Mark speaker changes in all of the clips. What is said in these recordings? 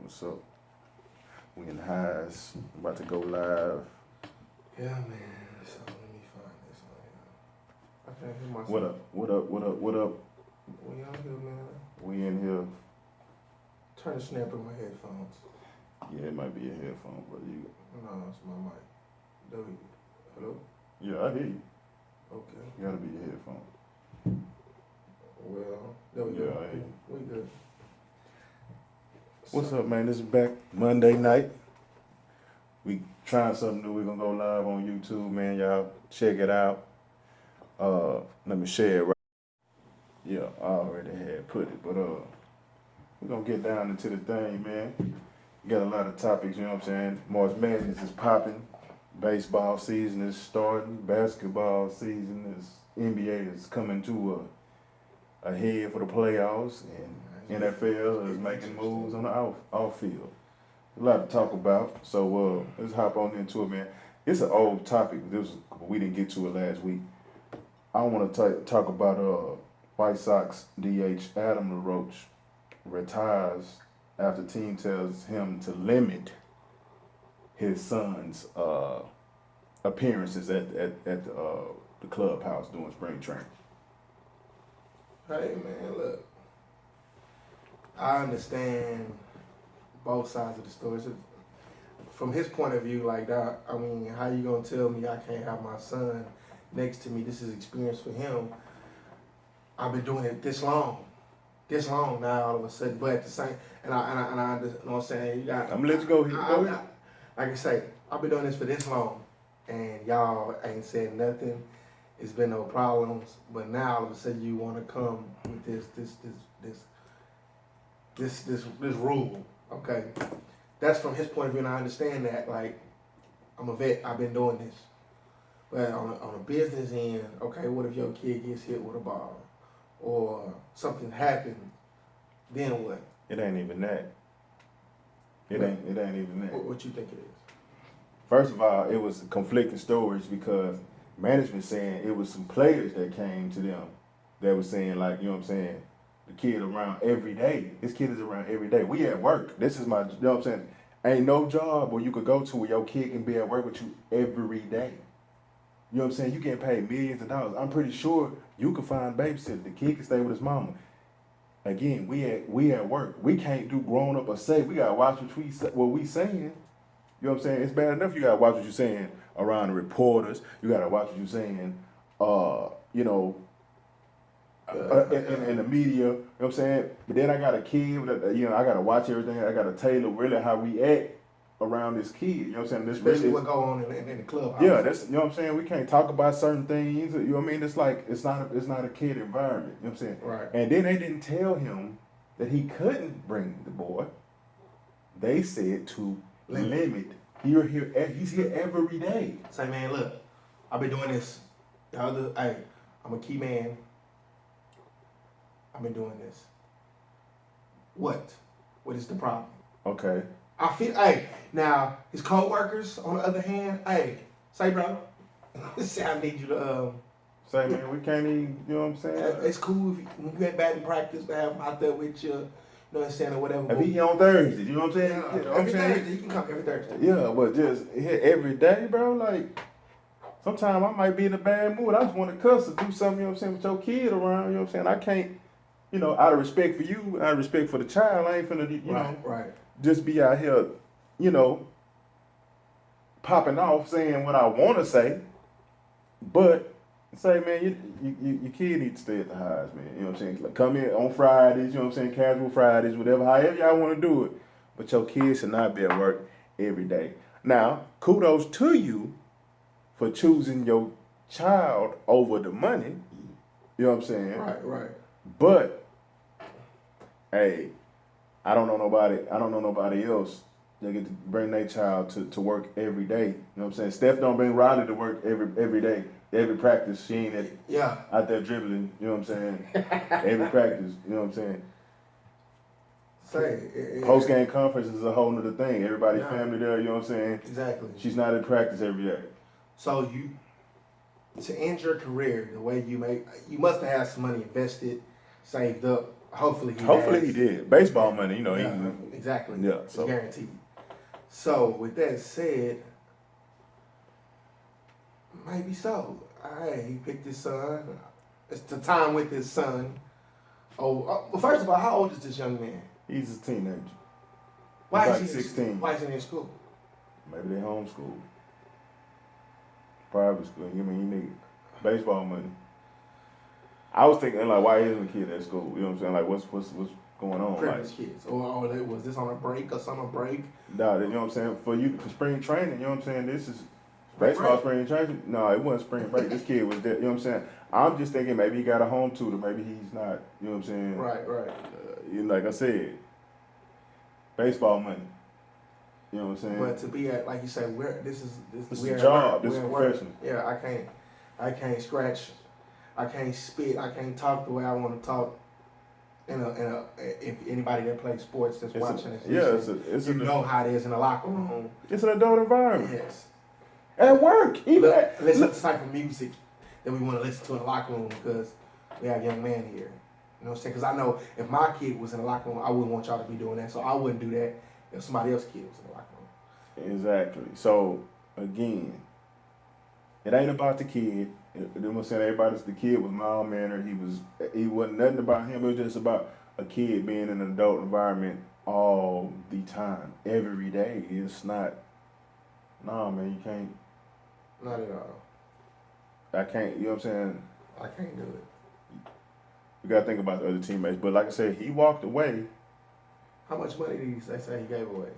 Speaker 1: What's up? We in highs. About to go live.
Speaker 2: Yeah, man. So let me find this one here. I can't hear myself.
Speaker 1: What up? What up? What up? What up?
Speaker 2: We out here, man.
Speaker 1: We in here.
Speaker 2: Turn the snap in my headphones.
Speaker 1: Yeah, it might be a headphone, but you.
Speaker 2: No, it's my mic. Hello?
Speaker 1: Yeah, I hear you.
Speaker 2: Okay.
Speaker 1: You gotta be your headphone.
Speaker 2: Well, there we
Speaker 1: Yeah,
Speaker 2: go.
Speaker 1: I hear you.
Speaker 2: We good.
Speaker 1: What's up, man? This is back Monday night. We trying something new. We're gonna go live on YouTube, man. Y'all check it out. Let me share it right. Yeah, I already had put it, but we're gonna get down into the thing, man. We got a lot of topics, you know what I'm saying? March Madness is popping. Baseball season is starting. Basketball season is NBA is coming to a head for the playoffs, and NFL is making moves on the off field. A lot to talk about, so let's hop on into it, man. It's an old topic. We didn't get to it last week. I want to talk about White Sox DH Adam LaRoche retires after team tells him to limit his son's appearances at the clubhouse during spring training.
Speaker 2: Hey, man, look. I understand both sides of the story. So from his point of view, like that, I mean, how you gonna tell me I can't have my son next to me? This is experience for him. I've been doing it this long now. All of a sudden, but at the same, and I you know what I'm saying. You got.
Speaker 1: I'm gonna let you go. Go ahead.
Speaker 2: Like I say, I've been doing this for this long, and y'all ain't said nothing. It's been no problems, but now all of a sudden you want to come with this rule. Okay, that's from his point of view, and I understand that. Like, I'm a vet. I've been doing this, but on a business end, okay, what if your kid gets hit with a ball, or something happens? Then what?
Speaker 1: It ain't even that. It ain't even that.
Speaker 2: What you think it is?
Speaker 1: First of all, it was conflicting stories because management saying it was some players that came to them that was saying, like, you know what I'm saying, the kid around every day. This kid is around every day. We at work. This is my, you know what I'm saying? Ain't no job where you could go to where your kid can be at work with you every day. You know what I'm saying? You getting paid millions of dollars. I'm pretty sure you can find babysitter. The kid can stay with his mama. Again, we at work. We can't do grown up or say. We gotta watch what we saying. You know what I'm saying? It's bad enough you gotta watch what you're saying around the reporters. You gotta watch what you're saying, you know, in the media. You know what I'm saying? But then I got a kid, you know, I gotta watch everything. I gotta tailor really how we act around this kid. You know what I'm saying? This
Speaker 2: Especially
Speaker 1: really
Speaker 2: what go on in the clubhouse.
Speaker 1: Yeah, that's, you know what I'm saying? We can't talk about certain things. You know what I mean? It's like it's not a kid environment. You know what I'm saying?
Speaker 2: Right.
Speaker 1: And then they didn't tell him that he couldn't bring the boy. They said to limit. He's here every day.
Speaker 2: Say, man, look, I've been doing this. Hey, I'm a key man. I've been doing this. What? What is the problem?
Speaker 1: Okay.
Speaker 2: I feel, hey, now, his co-workers, on the other hand, hey, say, bro, say I need you to,
Speaker 1: Say, man, we can't even, you know what I'm saying?
Speaker 2: It's cool if when you get back in practice to have him out there with you, you know what I'm saying, or whatever.
Speaker 1: If he here on Thursdays, you know what I'm saying?
Speaker 2: Yeah,
Speaker 1: You know what I'm
Speaker 2: every
Speaker 1: saying?
Speaker 2: Thursday, you can come every Thursday.
Speaker 1: Yeah, but just here every day, bro, like, sometimes I might be in a bad mood. I just want to cuss or do something, you know what I'm saying, with your kid around, you know what I'm saying? I can't, you know, out of respect for you, out of respect for the child, I ain't finna, you know,
Speaker 2: Right.
Speaker 1: just be out here, you know, popping off saying what I want to say, but say, man, your kid needs to stay at the highs, man. You know what I'm saying? Like, come in on Fridays, you know what I'm saying, casual Fridays, whatever, however y'all want to do it. But your kid should not be at work every day. Now, kudos to you for choosing your child over the money. You know what I'm saying?
Speaker 2: Right.
Speaker 1: But, hey, I don't know nobody else that get to bring their child to work every day. You know what I'm saying? Steph don't bring Riley to work every day. Every practice, she ain't out there dribbling, you know what I'm saying? Every practice, you know what I'm saying? Post game conference is a whole nother thing. Everybody family there, you know what I'm saying?
Speaker 2: Exactly.
Speaker 1: She's not in practice every day.
Speaker 2: So to end your career the way you must have had some money invested, saved up. Hopefully
Speaker 1: Hopefully he did. Baseball money,
Speaker 2: Yeah, exactly.
Speaker 1: Yeah,
Speaker 2: It's
Speaker 1: so
Speaker 2: guaranteed. So with that said, maybe so. Hey, he picked his son. It's the time with his son. Well, first of all, how old is this young man?
Speaker 1: he's a teenager.
Speaker 2: Why
Speaker 1: He's
Speaker 2: is
Speaker 1: like
Speaker 2: he?
Speaker 1: 16.
Speaker 2: Why is he in school?
Speaker 1: Maybe they homeschool. Private school. You mean you need baseball money. I was thinking like, why isn't the kid at school? You know what I'm saying? Like, what's going on?
Speaker 2: Privileged
Speaker 1: Like,
Speaker 2: kids. Or was this on a break or summer break?
Speaker 1: nah, you know what I'm saying? For spring training, you know what I'm saying? This is
Speaker 2: Spring
Speaker 1: baseball
Speaker 2: break?
Speaker 1: spring training. No, it wasn't spring break. This kid was there. You know what I'm saying? I'm just thinking maybe he got a home tutor. Maybe he's not. You know what I'm saying?
Speaker 2: Right.
Speaker 1: Like I said, baseball money. You know what I'm saying?
Speaker 2: But to be at, like you said, this
Speaker 1: is
Speaker 2: we're
Speaker 1: a
Speaker 2: at
Speaker 1: job.
Speaker 2: work,
Speaker 1: This
Speaker 2: we're
Speaker 1: is
Speaker 2: at work.
Speaker 1: professional.
Speaker 2: Yeah, I can't scratch, I can't spit, I can't talk the way I want to talk. If anybody that plays sports that's watching this,
Speaker 1: It's
Speaker 2: you know how it is in the locker room.
Speaker 1: It's an adult environment.
Speaker 2: Yes.
Speaker 1: At work, even
Speaker 2: Listen to the type of music that we want to listen to in the locker room because we have young men here. You know what I'm saying? Because I know if my kid was in the locker room, I wouldn't want y'all to be doing that. So I wouldn't do that if somebody else's kid was in the locker room.
Speaker 1: Exactly. So again, it ain't about the kid. You know what I'm saying? The kid was mild mannered. He wasn't nothing about him. It was just about a kid being in an adult environment all the time, every day. It's not. No, man, you can't.
Speaker 2: Not at all.
Speaker 1: I can't. You know what I'm saying?
Speaker 2: I can't do it.
Speaker 1: You gotta think about the other teammates. But like I said, he walked away.
Speaker 2: How much money did they say he gave away?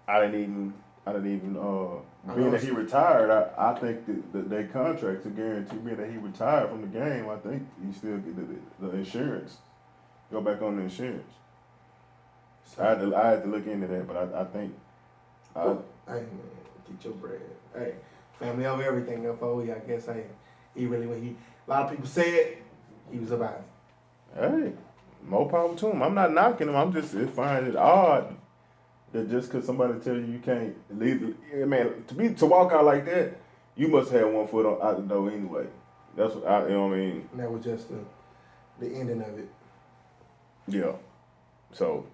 Speaker 1: I didn't even. Being that he retired, I think that their contracts are guaranteed. Being that he retired from the game, I think he still get the insurance. Go back on the insurance.
Speaker 2: So,
Speaker 1: I had to look into that, but I think.
Speaker 2: hey man, get your bread. Hey, family over everything. Therefore, I guess he really a lot of people said he was about it.
Speaker 1: Hey, more power to him. I'm not knocking him. I'm just finding it odd that just because somebody tell you can't leave, man, to walk out like that, you must have one foot out the door anyway. That's what you know what I mean.
Speaker 2: And that was just the ending of it.
Speaker 1: Yeah. So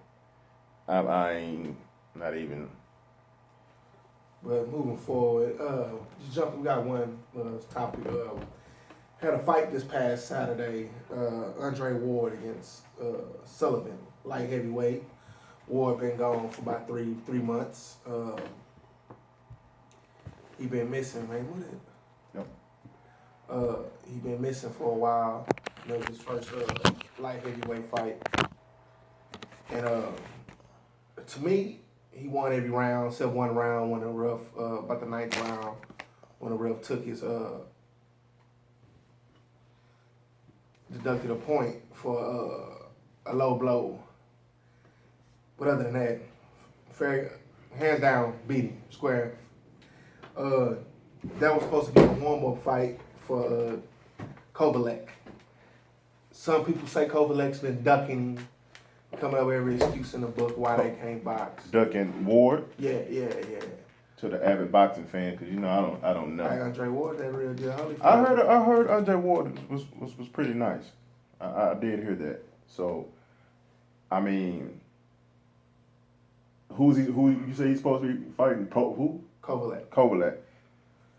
Speaker 1: I ain't not even.
Speaker 2: But moving forward, we got one topic. Had a fight this past Saturday. Andre Ward against Sullivan, light heavyweight. Ward been gone for about three months. He been missing, man.
Speaker 1: Yep.
Speaker 2: He been missing for a while. That was his first light heavyweight fight. And to me, he won every round, except one round when the ref, about the ninth round, when the ref took his, deducted a point for a low blow. But other than that, fair, hands down, beating, square. That was supposed to be a warm-up fight for Kovalek. Some people say Kovalek's been ducking, coming up with every excuse in the book why they can't box.
Speaker 1: Ducking Ward.
Speaker 2: Yeah.
Speaker 1: To the avid boxing fan, because I don't know.
Speaker 2: Hey, Andre Ward, that real deal.
Speaker 1: I heard Andre Ward was pretty nice. I did hear that. So, I mean, who you say he's supposed to be fighting? Who? Kovalek.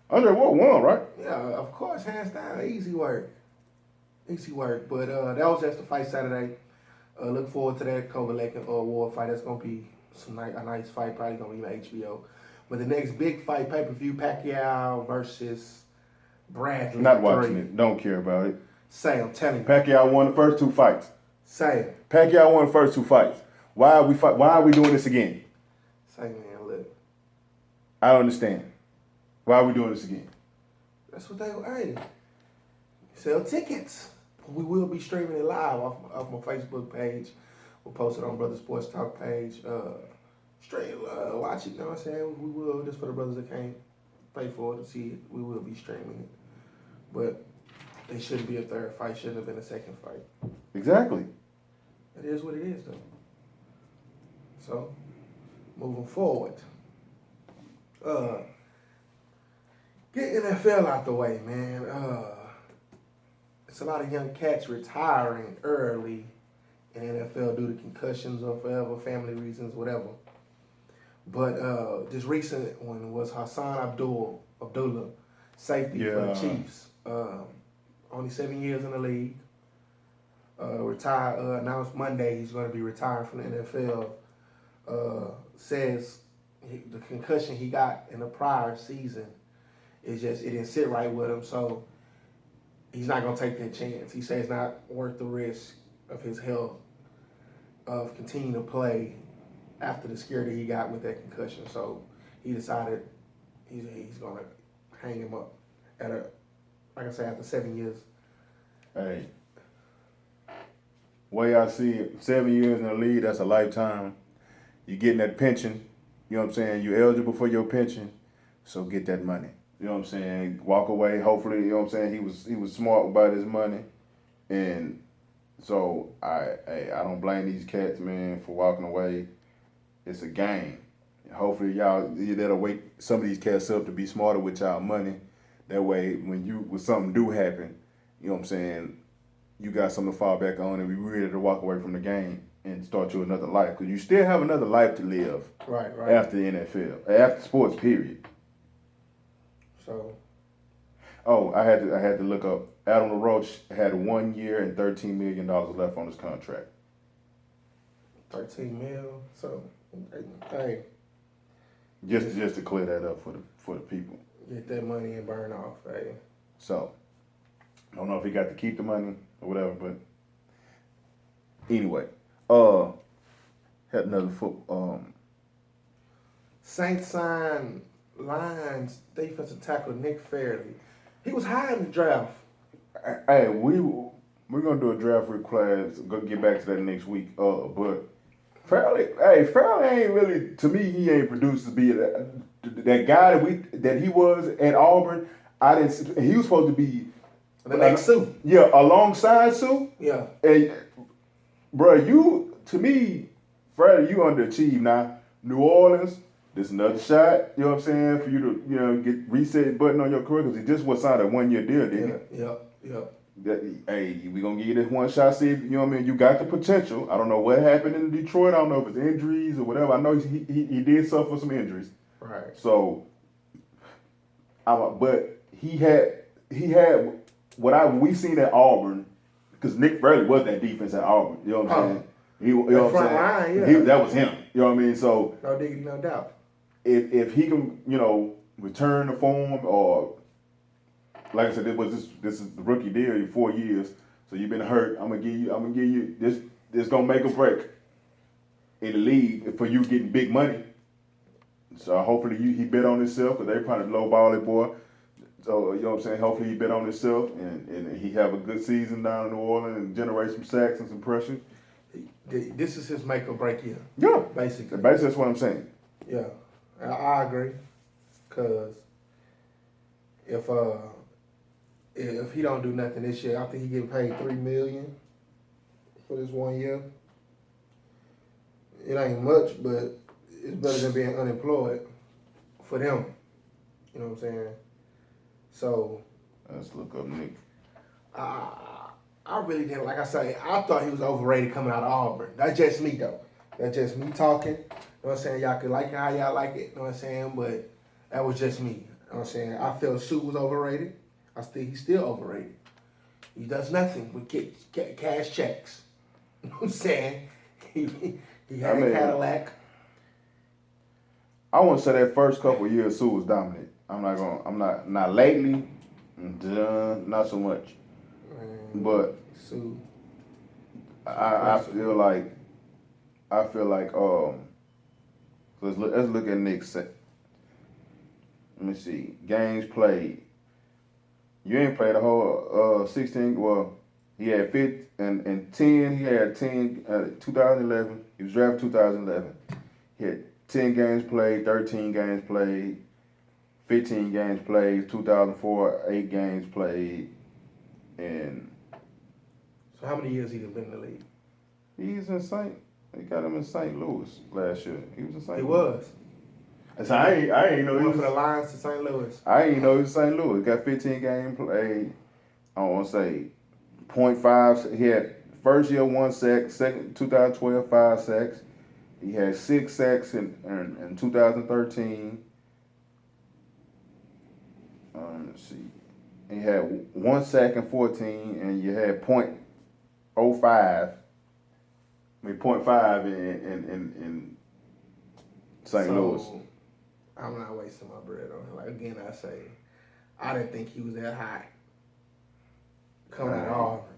Speaker 1: Andre Ward won, right?
Speaker 2: Yeah, of course, hands down, easy work. But that was just the fight Saturday. Look forward to that Kovalek and Ward fight. That's gonna be a nice fight. Probably gonna be on HBO. But the next big fight, pay-per-view, Pacquiao versus Bradley.
Speaker 1: Not watching it. Don't care about it.
Speaker 2: Say, I'm telling you.
Speaker 1: Pacquiao won the first two fights.
Speaker 2: Say.
Speaker 1: Pacquiao won the first two fights. Why are we doing this again?
Speaker 2: Say, man, look.
Speaker 1: I don't understand. Why are we doing this again?
Speaker 2: That's what hey. Sell tickets. We will be streaming it live off my Facebook page. We'll post it on Brother Sports Talk page. Watch it, you know what I'm saying? We will, just for the brothers that can't pay for it to see it, we will be streaming it. But there shouldn't be a third fight, shouldn't have been a second fight.
Speaker 1: Exactly.
Speaker 2: It is what it is, though. So, moving forward. Get NFL out the way, man. It's a lot of young cats retiring early in the NFL due to concussions or forever, family reasons, whatever. But this recent one was Hassan Abdullah, safety for the Chiefs. Only 7 years in the league. Retired. Announced Monday he's going to be retired from the NFL. Says the concussion he got in the prior season it didn't sit right with him, so he's not going to take that chance. He says it's not worth the risk of his health of continuing to play after the scare that he got with that concussion. So he decided he's going to hang him up like I say, after 7 years.
Speaker 1: Hey, way I see it, 7 years in the league, that's a lifetime. You getting that pension, you know what I'm saying? You eligible for your pension, so get that money. You know what I'm saying? Walk away. Hopefully, you know what I'm saying. He was smart about his money, and so I don't blame these cats, man, for walking away. It's a game. Hopefully, that'll wake some of these cats up to be smarter with y'all money. That way, when something do happen, you know what I'm saying, you got something to fall back on, and be ready to walk away from the game and start you another life, because you still have another life to live.
Speaker 2: Right.
Speaker 1: After the NFL, after sports, period.
Speaker 2: So.
Speaker 1: Oh, I had to look up. Adam LaRoche had 1 year and $13 million left on his contract.
Speaker 2: 13 mil. So, hey.
Speaker 1: Just to clear that up for the people.
Speaker 2: Get that money and burn off, hey.
Speaker 1: So, I don't know if he got to keep the money or whatever, but anyway, had another
Speaker 2: Saints signed Lions defensive tackle Nick Fairley. He was high in the draft.
Speaker 1: Hey, we're gonna do a draft class. Go get back to that next week. But Fairley ain't really, to me, he ain't produced to be that guy that he was at Auburn. He was supposed to be
Speaker 2: the next Sue.
Speaker 1: Yeah, alongside Sue.
Speaker 2: Yeah.
Speaker 1: And bro, to me, Fairley, you underachieved now. New Orleans. This another shot, you know what I'm saying, for you to, get reset button on your career, because he just was signed a 1 year deal, didn't
Speaker 2: he? Yep.
Speaker 1: Hey, we gonna give you this one shot, see if, you know what I mean, you got the potential. I don't know what happened in Detroit. I don't know if it's injuries or whatever. I know he did suffer some injuries.
Speaker 2: Right.
Speaker 1: So, but he had what we seen at Auburn, because Nick Fairley was that defense at Auburn. You know what I'm saying? You know what I'm saying?
Speaker 2: Line,
Speaker 1: that was him. You know what I mean? So
Speaker 2: no diggity, no doubt.
Speaker 1: If he can, return the form, or like I said, this is the rookie deal, 4 years. So you've been hurt. I'm gonna give you this gonna make or break in the league for you getting big money. So hopefully he bet on himself, because they probably lowball it, boy. So you know what I'm saying. Hopefully he bet on himself and he have a good season down in New Orleans and generate some sacks and some pressure.
Speaker 2: This is his make or break year.
Speaker 1: Yeah,
Speaker 2: basically.
Speaker 1: Basically, that's what I'm saying.
Speaker 2: Yeah, I agree. Cause if he don't do nothing this year, I think he getting paid $3 million for this 1 year. It ain't much, but it's better than being unemployed for them. You know what I'm saying? So
Speaker 1: let's look up Nick.
Speaker 2: I really didn't, like I say, I thought he was overrated coming out of Auburn. That's just me, though. That's just me talking. You know what I'm saying? Y'all can like it how y'all like it. You know what I'm saying? But that was just me. You know what I'm saying? I felt Sue was overrated. He's still overrated. He does nothing but get cash checks. You know what I'm saying? He had a Cadillac.
Speaker 1: I want to say that first couple of years Sue was dominant. Not lately, not so much. But
Speaker 2: Sue.
Speaker 1: I feel like let's look at Nick's. Let me see, games played. You ain't played the whole 16. Well, he had 5 and 10. He had 10 2011. He was drafted 2011. He had 10 games played, 13 games played, 15 games played. 2004, 8 games played, and.
Speaker 2: So how many years he been in the league?
Speaker 1: They got him in St. Louis last year. He was in St. Louis.
Speaker 2: He was.
Speaker 1: So I ain't know
Speaker 2: he went from the Lions to St. Louis.
Speaker 1: I ain't know he was St. Louis. Got 15 games played. I don't want to say 0.5. He had first year 1 sack, second 2012 5 sacks. He had 6 sacks in 2013. Let's see. He had 1 sack in 14, and you had .05. I mean .5 in St. Louis.
Speaker 2: I'm not wasting my bread on him. Like again, I say, I didn't think he was that high coming out of Auburn,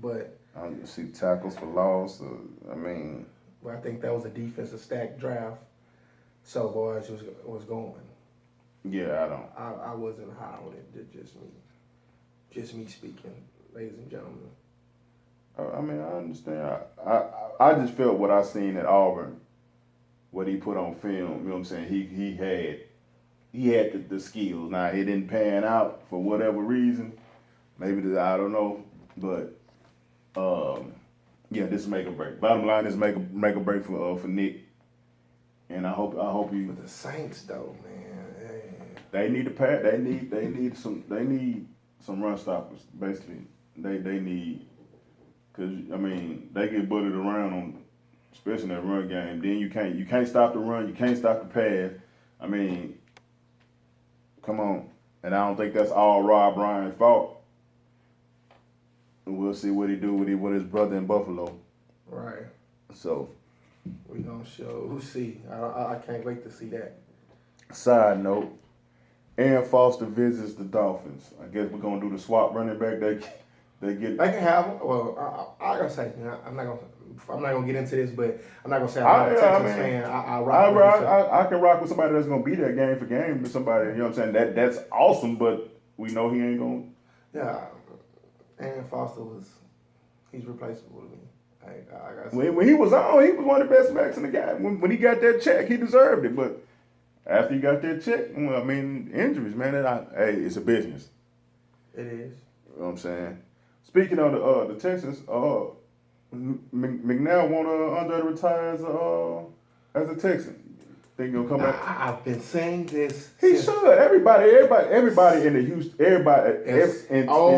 Speaker 2: but
Speaker 1: I don't see tackles for loss.
Speaker 2: I think that was a defensive stack draft. So boys was going.
Speaker 1: Yeah, I don't.
Speaker 2: I wasn't high on it. Just me speaking, ladies and gentlemen.
Speaker 1: I understand. I just felt what I seen at Auburn, what he put on film. You know what I'm saying? He had the skills. Now it didn't pan out for whatever reason. Maybe I don't know, but yeah, this is make or break. Bottom line is make or break for Nick, and I hope you.
Speaker 2: But the Saints though, man,
Speaker 1: they need to pass. They need some run stoppers. Basically, they need, because they get bullied around on, especially in that run game. Then you can't stop the run. You can't stop the pass. Come on, and I don't think that's all Rob Ryan's fault. We'll see what he do with his brother in Buffalo.
Speaker 2: Right.
Speaker 1: So
Speaker 2: we gonna see. I can't wait to see that.
Speaker 1: Side note, Aaron Foster visits the Dolphins. I guess we're gonna do the swap running back. They get.
Speaker 2: They can have him. Well, I gotta say, I'm not gonna get into this, but I'm not gonna say I'm not a Texans fan.
Speaker 1: I can rock with somebody that's gonna be there game for game with somebody. You know what I'm saying? That's awesome, but we know he ain't gonna.
Speaker 2: Yeah. Aaron Foster he's replaceable to me.
Speaker 1: When he was on, he was one of the best backs in the game. When he got that check, he deserved it. But after he got that check, injuries, man, hey, it's a business.
Speaker 2: It is.
Speaker 1: You know what I'm saying? Speaking of the Texans, McNair want Andre to retire as a Texan. Think he'll come back?
Speaker 2: I've been saying this.
Speaker 1: He should. Everybody in the Houston, in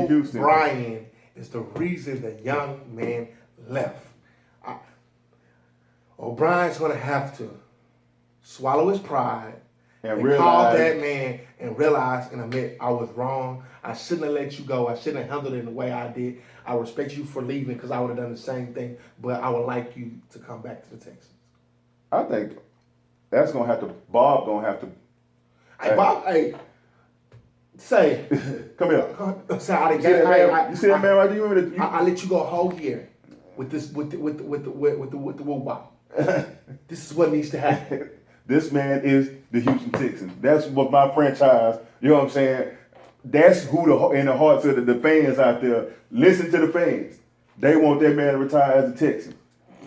Speaker 1: Houston.
Speaker 2: O'Brien is the reason the young man left. O'Brien's gonna have to swallow his pride and call that man and realize and admit I was wrong. I shouldn't have let you go. I shouldn't have handled it in the way I did. I respect you for leaving because I would have done the same thing, but I would like you to come back to the Texans.
Speaker 1: I think that's gonna have to. Bob gonna have to.
Speaker 2: Hey, Bob. Hey, say.
Speaker 1: Come here.
Speaker 2: Say I didn't
Speaker 1: get it. You see that man right there?
Speaker 2: I let you go a whole year with this with the woo-wop. This is what needs to happen.
Speaker 1: This man is the Houston Texans. That's what my franchise. You know what I'm saying? That's who in the hearts of the fans out there. Listen to the fans. They want that man to retire as a Texan.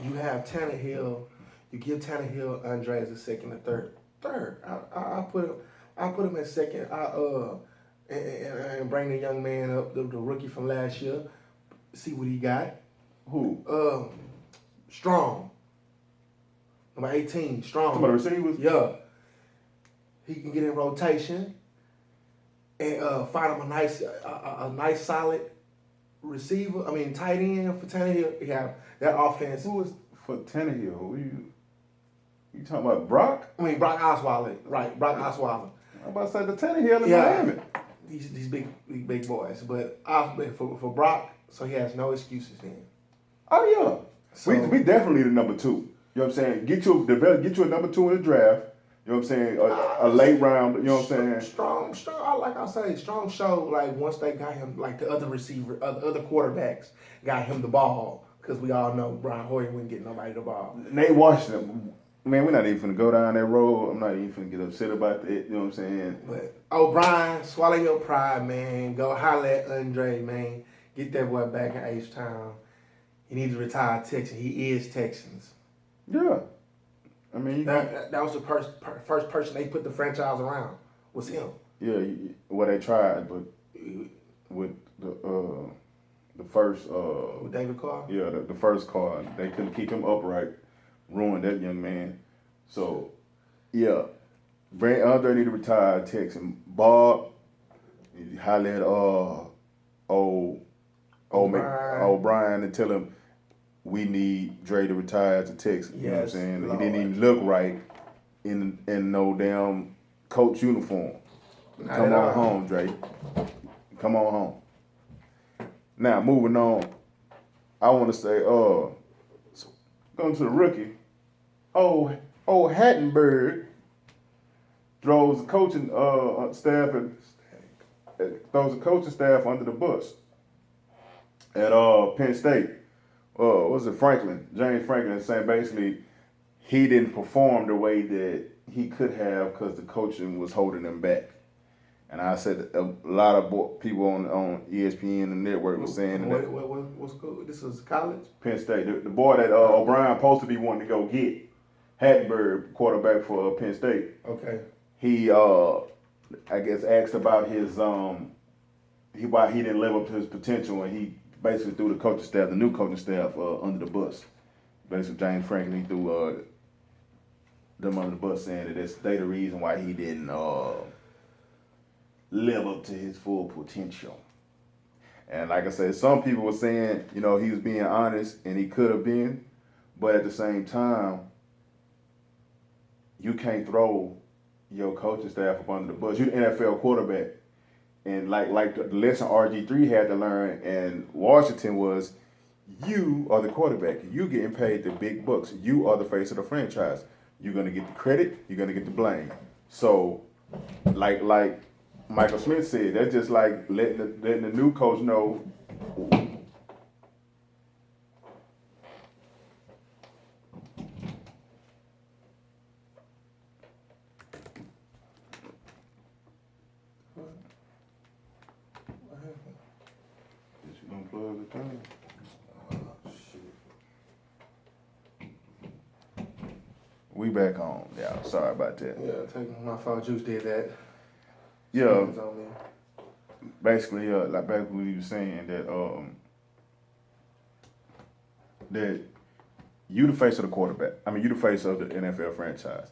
Speaker 2: You have Tannehill. You give Tannehill Andre as a second or third. I put him at second. And bring the young man up, the rookie from last year. See what he got.
Speaker 1: Who?
Speaker 2: Strong. Number 18, Strong.
Speaker 1: Some of the receivers?
Speaker 2: Yeah. He can get in rotation and find him a nice solid receiver. Tight end for Tannehill. You have that offense.
Speaker 1: Who is for Tannehill? Who you talking about? Brock?
Speaker 2: Brock Osweiler. Right, Brock Osweiler.
Speaker 1: I'm about to say the Tannehill in Miami.
Speaker 2: These big boys. But for Brock, so he has no excuses then.
Speaker 1: Oh yeah. So, we definitely need a number 2. You know what I'm saying? Get you a number 2 in the draft. You know what I'm saying? A late round. You know what I'm saying?
Speaker 2: Strong. Strong showed like once they got him, like the other receiver, other quarterbacks got him the ball, because we all know Brian Hoyer wouldn't get nobody the ball.
Speaker 1: Nate Washington, man, we're not even finna go down that road. I'm not even finna get upset about it. You know what I'm saying?
Speaker 2: But O'Brien, swallow your pride, man. Go holler at Andre, man. Get that boy back in H-Town. He needs to retire Texan. He is Texans.
Speaker 1: Yeah.
Speaker 2: That was the first person they put the franchise around was him.
Speaker 1: Yeah, well they tried, but with the first
Speaker 2: with David Carr.
Speaker 1: Yeah, the first Carr, they couldn't keep him upright, ruined that young man. So, yeah, Andre need to retire Texan. Bob, highlight O'Brien and tell him, we need Dre to retire as a Texan. You know what I'm
Speaker 2: Yes,
Speaker 1: saying?
Speaker 2: Lord.
Speaker 1: He didn't even look right in no damn coach uniform.
Speaker 2: Not
Speaker 1: Come
Speaker 2: at
Speaker 1: on
Speaker 2: all.
Speaker 1: home, Dre. Come on home. Now, moving on, I want to say, going to the rookie, old Hattenberg throws the coaching staff throws the coaching staff under the bus at Penn State. What was it, Franklin? James Franklin saying basically he didn't perform the way that he could have because the coaching was holding him back. And I said a lot of people on ESPN and the network was saying that.
Speaker 2: What's good? This is college?
Speaker 1: Penn State. The boy that O'Brien supposed to be wanting to go get, Hattenberg, quarterback for Penn State.
Speaker 2: Okay.
Speaker 1: He, I guess, asked about his why he didn't live up to his potential, and he basically threw the new coaching staff, under the bus. Basically, James Franklin threw them under the bus, saying that they the reason why he didn't live up to his full potential. And like I said, some people were saying, he was being honest and he could have been, but at the same time, you can't throw your coaching staff up under the bus. You're the NFL quarterback. And like the lesson RG3 had to learn in Washington was, you are the quarterback. You getting paid the big bucks. You are the face of the franchise. You're gonna get the credit. You're gonna get the blame. So, like Michael Smith said, that's just like letting the new coach know. Did you unplug the thing? We back on, y'all. Sorry about that.
Speaker 2: Yeah, taking my fault. Juice did that.
Speaker 1: Yeah.
Speaker 2: It's on me.
Speaker 1: Basically, like back when you were saying that you the face of the quarterback. I mean, you the face of the NFL franchise.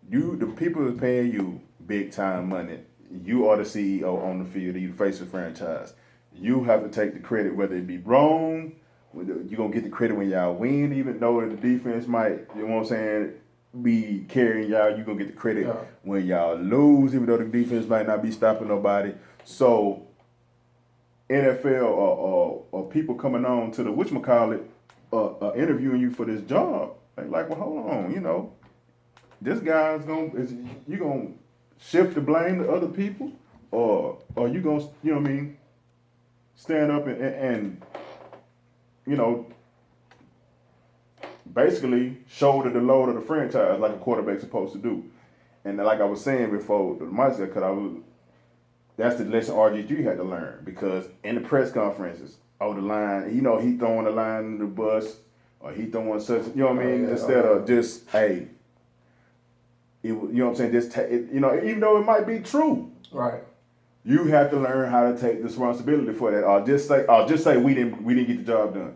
Speaker 1: The people that's paying you big time money. You are the CEO on the field. You the face of the franchise. You have to take the credit, whether it be wrong. You're gonna get the credit when y'all win, even though the defense might, you know what I'm saying, be carrying y'all. You gonna get the credit when y'all lose, even though the defense might not be stopping nobody. So NFL or people coming on to the whatchamacallit, interviewing you for this job, they like, well, hold on, this guy's you gonna shift the blame to other people, or you gonna, stand up and basically shoulder the load of the franchise like a quarterback's supposed to do. And like I was saying before, that's the lesson RG3 had to learn, because in the press conferences, the line, he throwing the line in the bus, or he throwing such, instead of just, hey, you know what I'm saying, just even though it might be true,
Speaker 2: right?
Speaker 1: You have to learn how to take responsibility for that, or just say we didn't get the job done.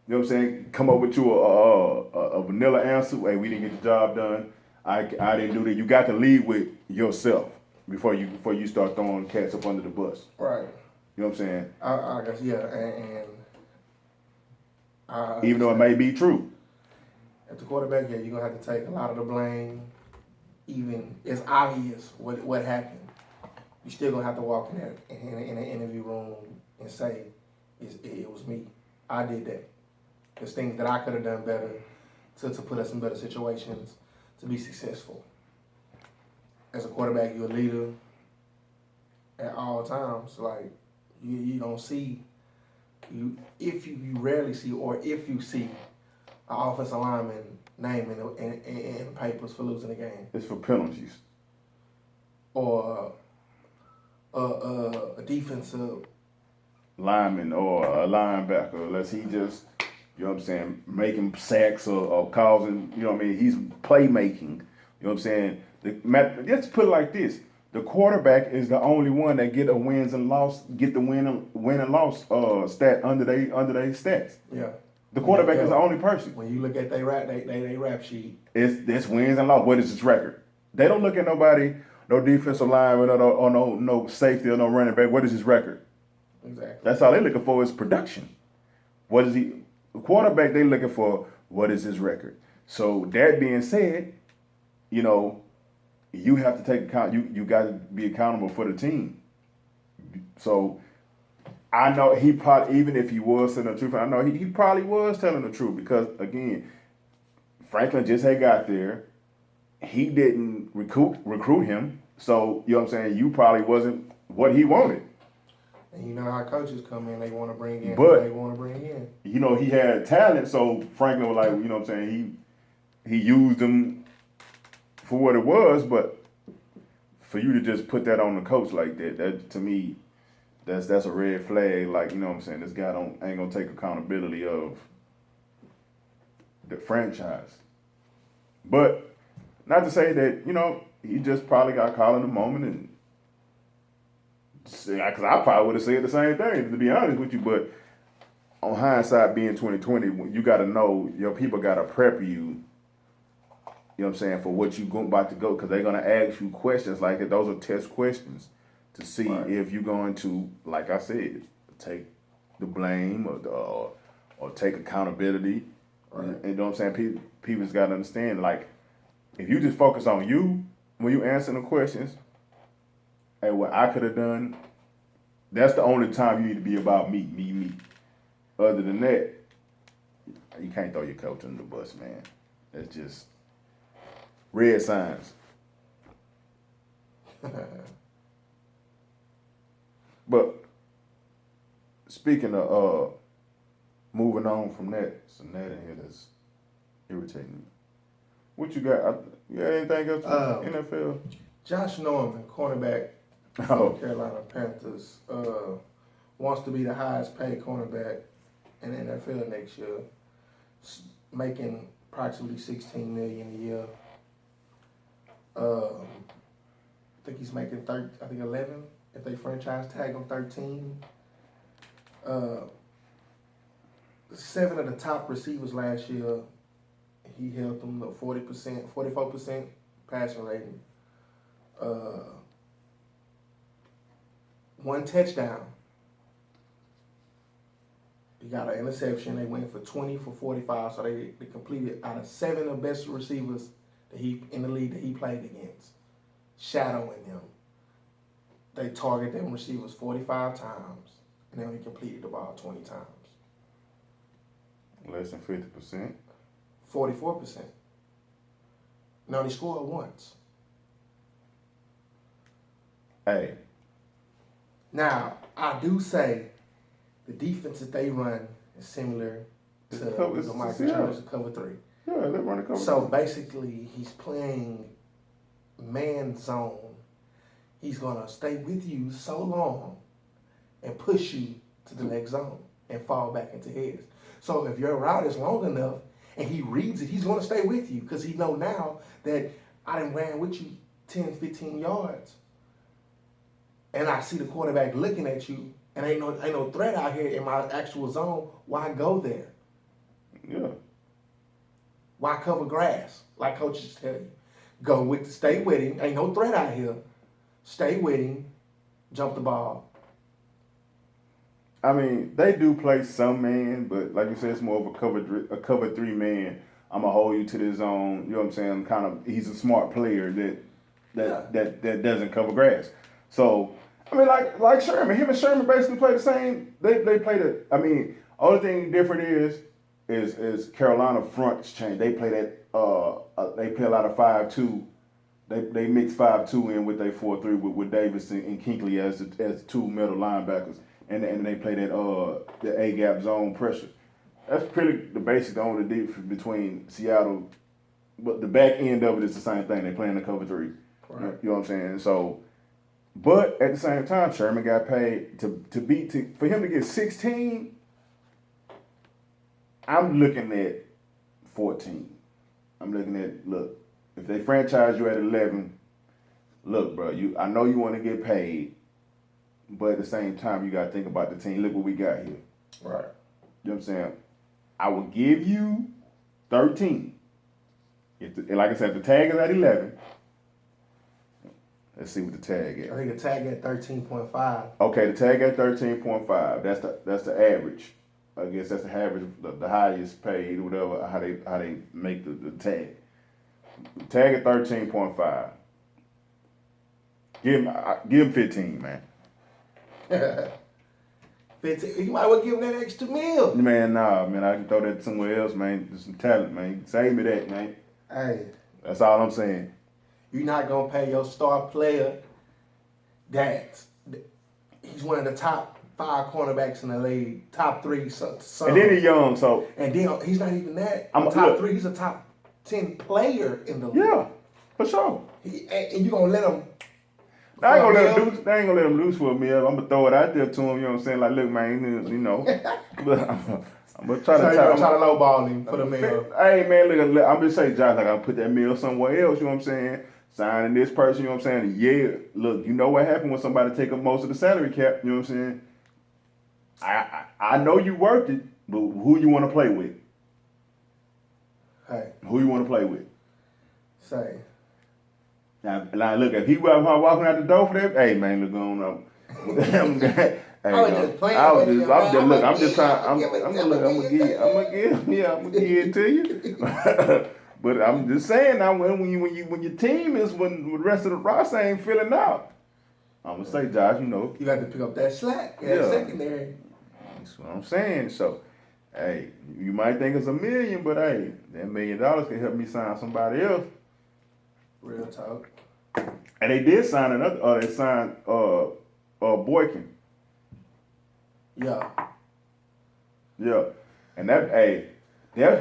Speaker 1: You know what I'm saying? Come up with you a vanilla answer. Hey, we didn't get the job done. I didn't do that. You got to lead with yourself before you start throwing cats up under the bus.
Speaker 2: Right.
Speaker 1: You know what I'm saying?
Speaker 2: I guess, yeah, and
Speaker 1: even though it may be true.
Speaker 2: At the quarterback, yeah, you're gonna have to take a lot of the blame. Even it's obvious what happened, you still gonna have to walk in an interview room and say, it was me. I did that. There's things that I could have done better to put us in better situations to be successful. As a quarterback, you're a leader at all times. Like you don't see you rarely see, or if you see, an offensive lineman name in papers for losing the game.
Speaker 1: It's for penalties.
Speaker 2: Or a defensive
Speaker 1: lineman or a linebacker, unless he just, you know what I'm saying, making sacks or causing, you know what I mean, he's playmaking. You know what I'm saying? Let's put it like this. The quarterback is the only one that get the win and loss stat under they stats.
Speaker 2: Yeah.
Speaker 1: The quarterback is the only person.
Speaker 2: When you look at they rap sheet,
Speaker 1: it's wins and loss. What is his record? They don't look at nobody, no defensive lineman or no safety or no running back. What is his record?
Speaker 2: Exactly.
Speaker 1: That's all they're looking for is production. What is he? the quarterback, they looking for what is his record. So that being said, you know, you have to take account. You got to be accountable for the team. So I know he probably, even if he was telling the truth, I know he probably was telling the truth because again, Franklin just had got there. He didn't recruit him. So you know what I'm saying. You probably wasn't what he wanted.
Speaker 2: And you know how coaches come in, they want to bring in
Speaker 1: But
Speaker 2: who they want to bring in.
Speaker 1: you know, he had talent, so Franklin was like, you know what I'm saying, he used him for what it was, but for you to just put that on the coach like that to me, that's a red flag. Like, you know what I'm saying, this guy ain't gonna take accountability of the franchise. But not to say that, you know, he just probably got caught in the moment and because I probably would have said the same thing, to be honest with you, but on hindsight being 2020, you got to know your people got to prep you. You know what I'm saying, for what you about to go, because they're gonna ask you questions like that. Those are test questions to see if you're going to, like I said, take the blame or take accountability. Right. And you know what I'm saying. People's got to understand, like, if you just focus on you when you answer the questions and what I could have done, that's the only time you need to be about me. Other than that, you can't throw your coach under the bus, man. That's just red signs. But speaking of moving on from that, some that in here that's irritating me. What you got? You got anything else from NFL?
Speaker 2: Josh Norman, cornerback for the Carolina Panthers, wants to be the highest paid cornerback in the NFL next year, making approximately $16 million a year. I think he's making 11 if they franchise tag him 13. 7 of the top receivers last year, he held them to 44% passing rating. 1 touchdown. He got an interception. They went for 20 for 45, so they completed out of 7 of the best receivers that he in the league that he played against, shadowing them. They targeted them receivers 45 times, and they only completed the ball 20 times.
Speaker 1: Less than 50%.
Speaker 2: 44%. No, they scored once.
Speaker 1: Hey.
Speaker 2: Now, I do say the defense that they run is similar to the Michael Jones cover 3.
Speaker 1: Yeah, they run a cover 3.
Speaker 2: So basically, he's playing man zone. He's going to stay with you so long and push you to the next zone and fall back into his. So if your route is long enough and he reads it, he's going to stay with you because he know now that I done ran with you 10, 15 yards. And I see the quarterback looking at you and ain't no threat out here in my actual zone. Why go there?
Speaker 1: Yeah.
Speaker 2: Why cover grass? Like coaches tell you. Stay with him. Ain't no threat out here. Stay with him. Jump the ball.
Speaker 1: I mean, they do play some man, but like you said, it's more of a cover 3 man. I'm gonna hold you to the zone. You know what I'm saying? He's a smart player that doesn't cover grass. So I mean, like Sherman, him and Sherman basically play the same. They play the. I mean, only thing different is Carolina fronts change. They play that. They play a lot of 5-2. They mix 5-2 in with their 4-3 with Davis and Kinkley as 2 middle linebackers. And they play that the A gap zone pressure. That's pretty the basic. The only difference between Seattle, but the back end of it is the same thing. They play in the cover 3. Right. You know what I'm saying? So, but at the same time, Sherman got paid for him to get 16. I'm looking at 14. I'm looking at look. If they franchise you at 11, look, bro. I know you want to get paid. But at the same time, you got to think about the team. Look what we got here.
Speaker 2: Right.
Speaker 1: You know what I'm saying? I will give you 13. Like I said, the tag is at 11. Let's see what the tag is.
Speaker 2: I think the tag at 13.5.
Speaker 1: Okay, the tag at 13.5. That's the average. I guess that's the average, the highest paid, or whatever. How they make the tag. Tag at 13.5. Give him 15, man.
Speaker 2: 15. You might well give him that extra meal.
Speaker 1: Man, nah, man. I can throw that somewhere else, man. There's some talent, man. Save me that, man.
Speaker 2: Hey,
Speaker 1: That's all I'm saying.
Speaker 2: you're not gonna pay your star player that he's one of the top 5 cornerbacks in the league, top 3.
Speaker 1: And then he's young, so.
Speaker 2: And then he's not even that.
Speaker 1: I'm
Speaker 2: top 3. He's a top 10 player in the league.
Speaker 1: Yeah, for sure.
Speaker 2: And you gonna let him?
Speaker 1: I ain't gonna let him loose for a meal. I'm gonna throw it out there to him. You know what I'm saying? Like, look, man, you know. I'm gonna try to
Speaker 2: try to lowball him for the meal.
Speaker 1: Hey, man, look, I'm just saying, Josh, I gotta put that meal somewhere else. You know what I'm saying? Signing this person. You know what I'm saying? Yeah, look, you know what happened when somebody take up most of the salary cap. You know what I'm saying? I know you worked it, but who you want to play with?
Speaker 2: Hey,
Speaker 1: who you want to play with?
Speaker 2: Say.
Speaker 1: Now look, if he was walking out the door for that, hey man, look on up. Hey, I'm gonna give it to you. But I'm just saying now, when your team is when the rest of the roster ain't filling out, I'm gonna say, Josh, you know,
Speaker 2: you got to pick up that slack, that secondary.
Speaker 1: That's what I'm saying. So, hey, you might think it's $1 million, but hey, that $1 million can help me sign somebody else.
Speaker 2: Real talk.
Speaker 1: And they did sign another. They signed Boykin.
Speaker 2: Yeah.
Speaker 1: Yeah, and that's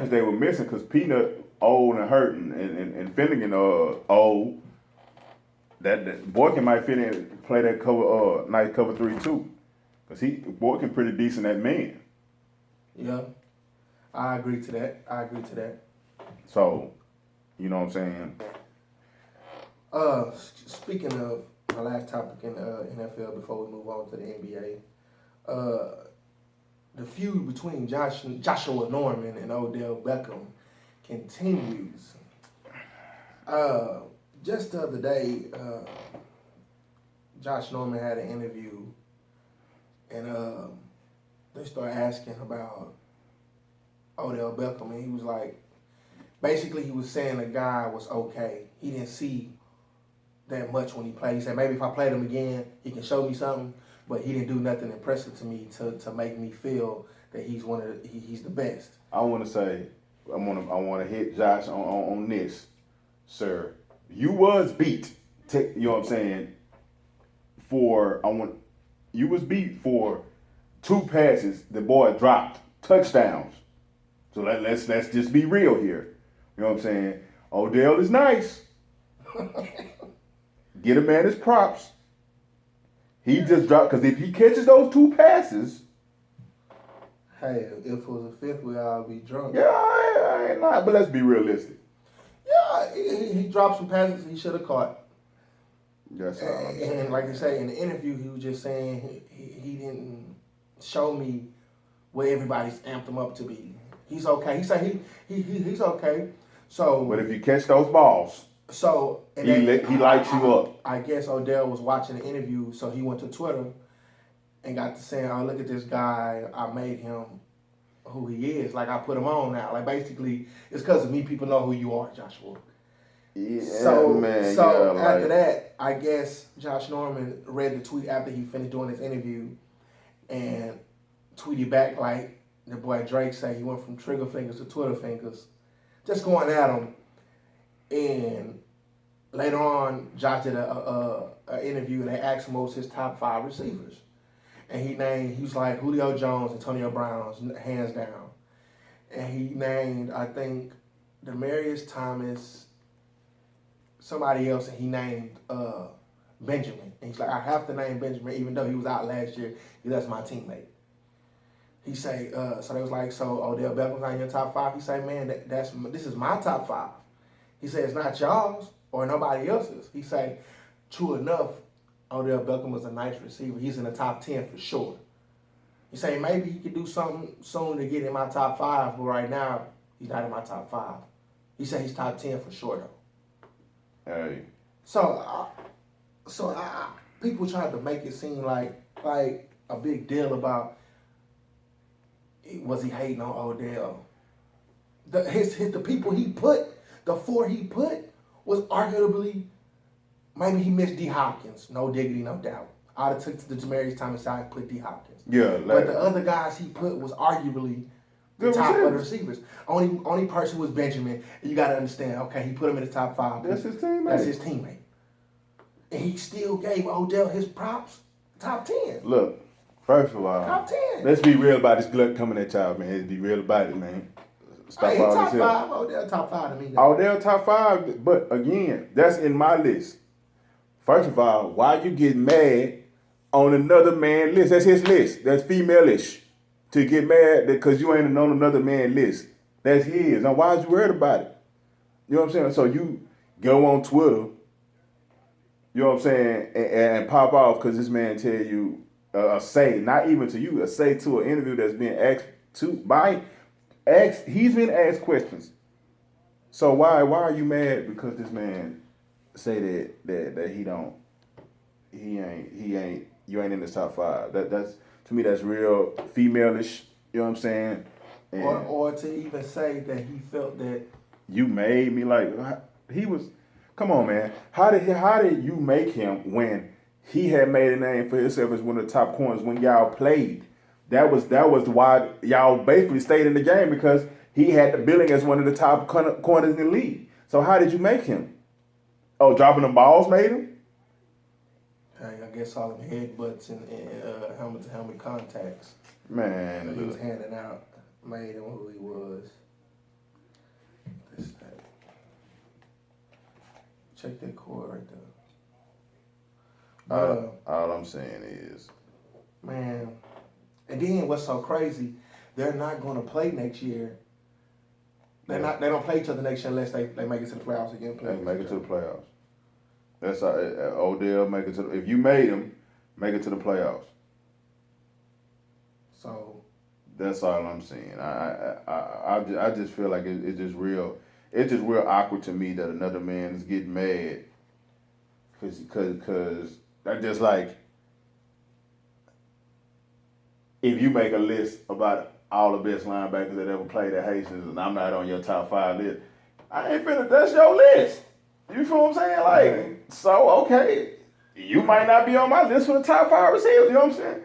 Speaker 1: what they were missing because Peanut old and hurting, and Finnegan old. That Boykin might fit in, play that cover nice cover 3 too, because Boykin pretty decent at man.
Speaker 2: Yeah, I agree to that.
Speaker 1: So, you know what I'm saying.
Speaker 2: Speaking of my last topic in NFL before we move on to the NBA, the feud between Joshua Norman and Odell Beckham continues. Just the other day, Josh Norman had an interview, and they started asking about Odell Beckham, and he was like, basically he was saying the guy was okay. He didn't see that much when he played. He said maybe if I played him again, he can show me something, but he didn't do nothing impressive to me to make me feel that he's he's the best.
Speaker 1: I want to say, I want to hit Josh on this, sir. You was beat. You know what I'm saying? You was beat for 2 passes the boy dropped touchdowns. So let's just be real here. You know what I'm saying? Odell is nice. Get a man his props. He just dropped, because if he catches those 2 passes.
Speaker 2: Hey, if it was a 5th, we'd all be drunk.
Speaker 1: Yeah, I ain't not, but let's be realistic.
Speaker 2: Yeah, he dropped some passes he should have caught.
Speaker 1: That's all I'm saying.
Speaker 2: And like I say, in the interview, he was just saying he didn't show me what everybody's amped him up to be. He's okay. He said he's okay. So,
Speaker 1: but if you catch those balls,
Speaker 2: so
Speaker 1: he lights you up.
Speaker 2: I guess Odell was watching the interview, so he went to Twitter and got to saying, "Oh, look at this guy! I made him who he is. Like I put him on now. Like basically, it's because of me. People know who you are, Joshua."
Speaker 1: Yeah,
Speaker 2: So after
Speaker 1: like,
Speaker 2: that, I guess Josh Norman read the tweet after he finished doing his interview and tweeted back like the boy Drake said he went from trigger fingers to Twitter fingers, just going at him. And later on, Josh did an interview and they asked him what was his top 5 receivers. And he was like Julio Jones, Antonio Brown's hands down. And he named, I think, Demaryius Thomas, somebody else, and he named Benjamin. And he's like, I have to name Benjamin, even though he was out last year, because that's my teammate. He say, so they was like, so Odell Beckham's not in your top 5? He say, man, this is my top 5. He said, it's not y'all's or nobody else's. He say, true enough, Odell Beckham was a nice receiver. He's in the top 10 for sure. He say, maybe he could do something soon to get in my top 5, but right now, he's not in my top 5. He said he's top 10 for sure, though.
Speaker 1: Hey.
Speaker 2: So people tried to make it seem like a big deal about was he hating on Odell? The people he put, the four he put, was arguably, maybe he missed D. Hopkins. No diggity, no doubt. I'd have took the Demaryius Thomas side and put D. Hopkins.
Speaker 1: Yeah,
Speaker 2: but the other guys he put was arguably the top of the receivers. Only person was Benjamin. And you got to understand, okay, he put him in the top 5.
Speaker 1: That's his teammate.
Speaker 2: That's his teammate. And he still gave Odell his props, top 10.
Speaker 1: Look, first of all,
Speaker 2: top 10.
Speaker 1: Let's be real about this glut coming at y'all, man. Let's be real about it, man.
Speaker 2: Stop all top this 5. Odell top 5 to me.
Speaker 1: Odell top 5, but again, that's in my list. First of all, why you get mad on another man's list? That's his list. That's female-ish. To get mad because you ain't on another man's list. That's his. Now, why is you worried about it? You know what I'm saying? So you go on Twitter, you know what I'm saying, and pop off because this man tell you a say, not even to you, a say to an interview that's being asked he's been asked questions. So why are you mad because this man say that you ain't in the top 5? That's to me, that's real female-ish. You know what I'm saying? And
Speaker 2: or to even say that he felt that
Speaker 1: you made me like he was. Come on, man. How did you make him when he had made a name for himself as one of the top corners when y'all played? That was why y'all basically stayed in the game, because he had the billing as one of the top corners in the league. So how did you make him? Oh, dropping the balls made him?
Speaker 2: I guess all them headbutts and helmet-to-helmet contacts.
Speaker 1: Man,
Speaker 2: that he was handing out made him who he was. Check that cord right there.
Speaker 1: All I'm saying is,
Speaker 2: man. And then what's so crazy? They're not going to play next year. They don't play each other next year unless they make it to the playoffs again.
Speaker 1: They make it to the playoffs. That's how Odell make it to. If you made him, make it to the playoffs.
Speaker 2: So
Speaker 1: that's all I'm saying. I just feel like it's just real. It's just real awkward to me that another man is getting mad because I just like, if you make a list about all the best linebackers that ever played at Hastings and I'm not on your top 5 list, I ain't finna. That's your list. You feel what I'm saying? Like, so okay, you might not be on my list for the top 5 receivers. You know what I'm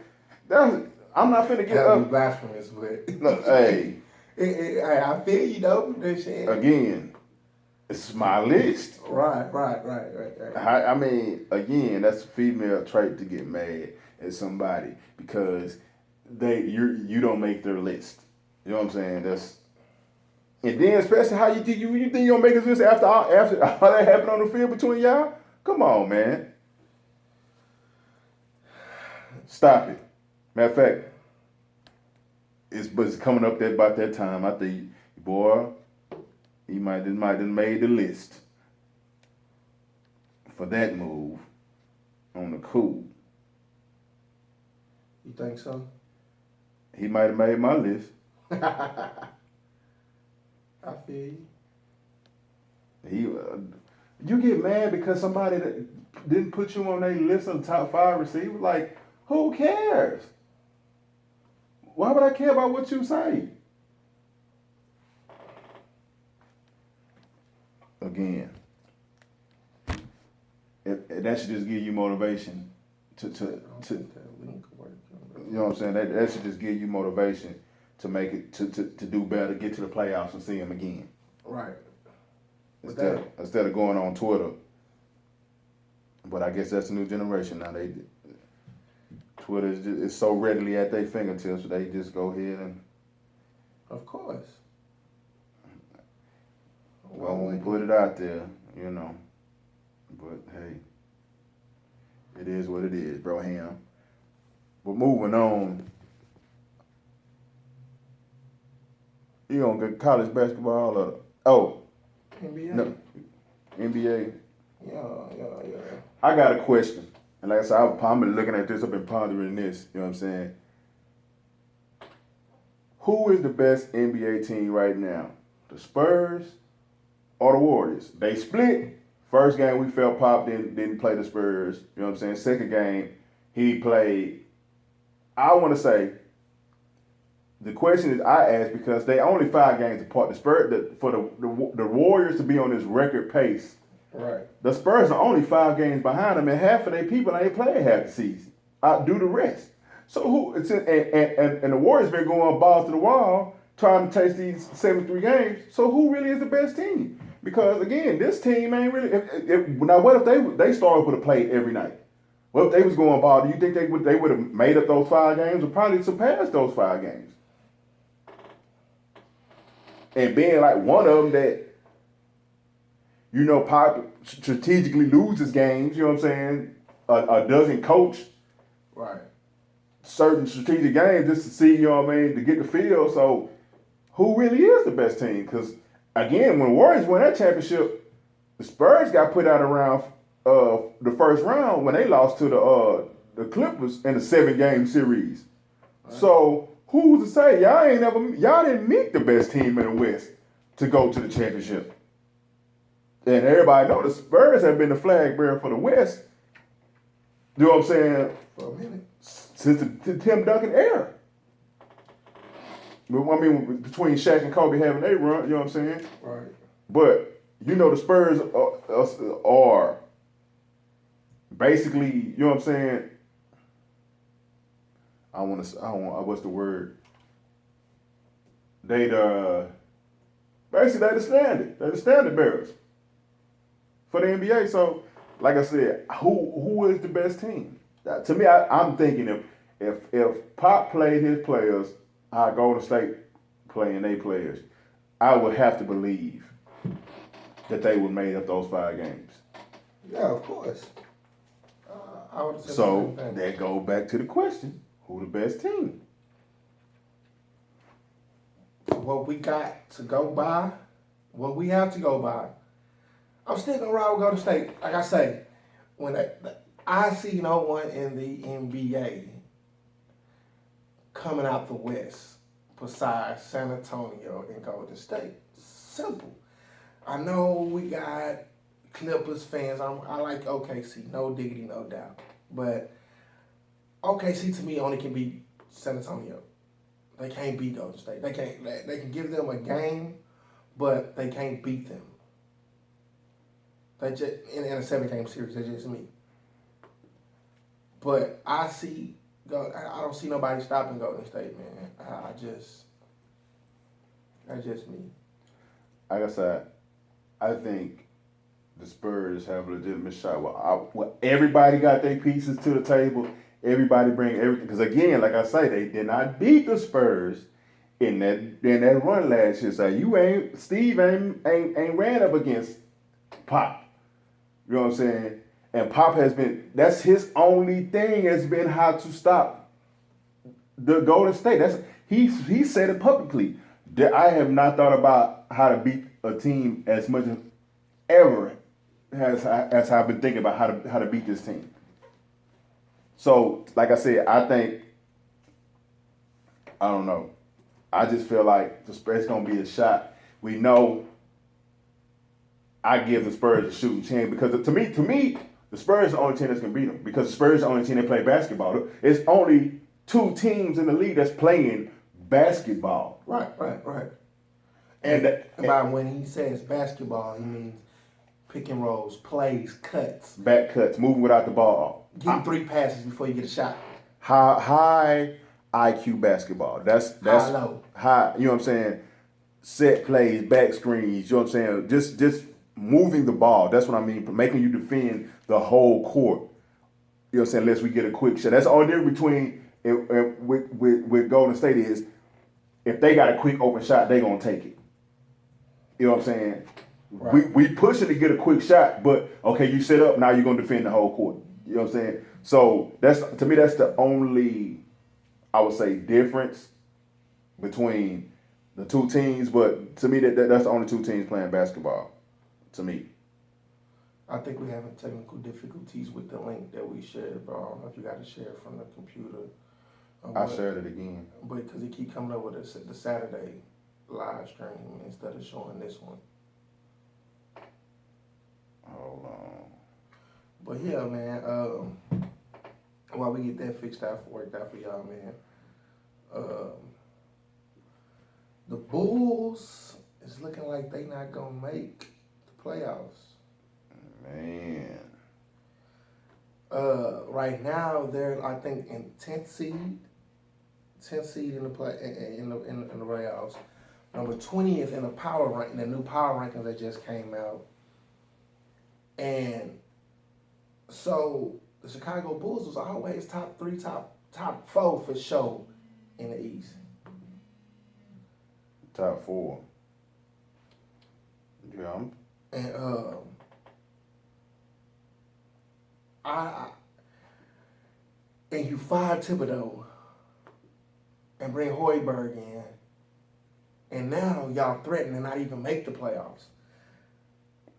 Speaker 1: saying? I'm not finna get
Speaker 2: that'd be blasphemous, but
Speaker 1: look, hey.
Speaker 2: I feel you though.
Speaker 1: Again, it's my list.
Speaker 2: Right.
Speaker 1: I mean, again, that's a female trait to get mad at somebody because you don't make their list. You know what I'm saying? And then especially how you think you don't make his list after all that happened on the field between y'all? Come on, man. Stop it. Matter of fact, it's coming up about that time. I think, boy, he might have made the list for that move on the cool.
Speaker 2: You think so?
Speaker 1: He might have made my list.
Speaker 2: I feel you.
Speaker 1: You get mad because somebody that didn't put you on their list of top 5 receivers? Like, who cares? Why would I care about what you say? Again, that should just give you motivation to you know what I'm saying? That should just give you motivation to make it to do better, get to the playoffs and see him again.
Speaker 2: Right.
Speaker 1: Instead of going on Twitter. But I guess that's the new generation now. Twitter is so readily at their fingertips, they just go ahead and.
Speaker 2: Of course.
Speaker 1: Well, when we put it out there, you know. But hey, it is what it is, bro. Ham. But moving on. You gonna get college basketball or
Speaker 2: NBA?
Speaker 1: No, NBA.
Speaker 2: Yeah.
Speaker 1: I got a question. And like I said, I've been looking at this, I've been pondering this, you know what I'm saying? Who is the best NBA team right now? The Spurs or the Warriors? They split. First game we felt Pop didn't play the Spurs, you know what I'm saying? Second game, he played, I want to say, the question is I ask because they only 5 games apart. The Spurs, for the Warriors to be on this record pace,
Speaker 2: right?
Speaker 1: the Spurs are only 5 games behind them, and half of their people ain't playing half the season. Outdo the rest. So and the Warriors been going balls to the wall trying to chase these 73 games. So who really is the best team? Because again, this team ain't really. Now, what if they started with a play every night? What if they was going ball? Do you think they would have made up those 5 games or probably surpassed those 5 games? And being like one of them that, Pop strategically loses games, you know what I'm saying? Doesn't coach
Speaker 2: Right.
Speaker 1: certain strategic games just to see, you know what I mean, to get the feel. So who really is the best team? Because again, when the Warriors won that championship, the Spurs got put out around the first round when they lost to the Clippers in a 7-game series. Right. So who's to say y'all didn't meet the best team in the West to go to the championship? And everybody know the Spurs have been the flag bearer for the West. You know what I'm saying?
Speaker 2: For a minute.
Speaker 1: Since the Tim Duncan era. I mean, between Shaq and Kobe having a run, you know what I'm saying?
Speaker 2: Right.
Speaker 1: But, the Spurs are basically, you know what I'm saying? What's the word? Basically, they're the standard. They're the standard bearers for the NBA. So, like I said, who is the best team? To me, I'm thinking if Pop played his players, how Golden State playing their players, I would have to believe that they would made up those 5 games.
Speaker 2: Yeah, of course. I would say
Speaker 1: so that goes back to the question: who the best team?
Speaker 2: What we got to go by, what we have to go by. I'm still gonna ride with Golden State. Like I say, when I see no one in the NBA coming out the West besides San Antonio and Golden State. Simple. I know we got Clippers fans. I like OKC, no diggity, no doubt. But OKC to me only can beat San Antonio. They can't beat Golden State. They can't. They can give them a game, but they can't beat them. They just in a 7-game series. That's just me. But I don't see nobody stopping Golden State, man. That's just me.
Speaker 1: Like I said, I think the Spurs have a legitimate shot. Well, everybody got their pieces to the table. Everybody bring everything. Because again, like I say, they did not beat the Spurs in that run last year. So Steve ain't ran up against Pop. You know what I'm saying? And Pop that's his only thing has been how to stop the Golden State. He said it publicly. That I have not thought about how to beat a team as much as ever as I've been thinking about how to beat this team. So, like I said, I don't know. I just feel like the Spurs gonna be a shot. We know I give the Spurs a shooting chance because to me, the Spurs are the only team that's gonna beat them because the Spurs are the only team that play basketball. It's only 2 teams in the league that's playing basketball.
Speaker 2: Right. And by when he says basketball, he means pick and rolls, plays, cuts.
Speaker 1: Back cuts, moving without the ball.
Speaker 2: Give him 3 passes before you get a shot.
Speaker 1: High IQ basketball. That's
Speaker 2: high low.
Speaker 1: High, you know what I'm saying? Set plays, back screens, you know what I'm saying? Just moving the ball. That's what I mean. Making you defend the whole court. You know what I'm saying? Unless we get a quick shot. That's the only difference between with Golden State is if they got a quick open shot, they gonna take it. You know what I'm saying? Right. We pushing to get a quick shot, but okay, you set up, now you're gonna defend the whole court. You know what I'm saying? So that's the only, I would say, difference between the 2 teams. But to me, that's the only 2 teams playing basketball. To me,
Speaker 2: I think we're having technical difficulties with the link that we shared, bro. I don't know if you got to share it from the computer.
Speaker 1: I shared it again.
Speaker 2: But because it keep coming up with the Saturday live stream instead of showing this one.
Speaker 1: Hold on.
Speaker 2: But yeah, man. While we get that worked out for y'all, man. The Bulls is looking like they not gonna make the playoffs.
Speaker 1: Man.
Speaker 2: Right now they're I think in 10th seed, 10th seed in the play in the playoffs. Number 20th in the power rank, in the new power rankings that just came out, and so the Chicago Bulls was always top three, top four for sure in the East.
Speaker 1: Top 4. Yeah.
Speaker 2: And I and you fire Thibodeau and bring Hoiberg in, and now y'all threaten to not even make the playoffs.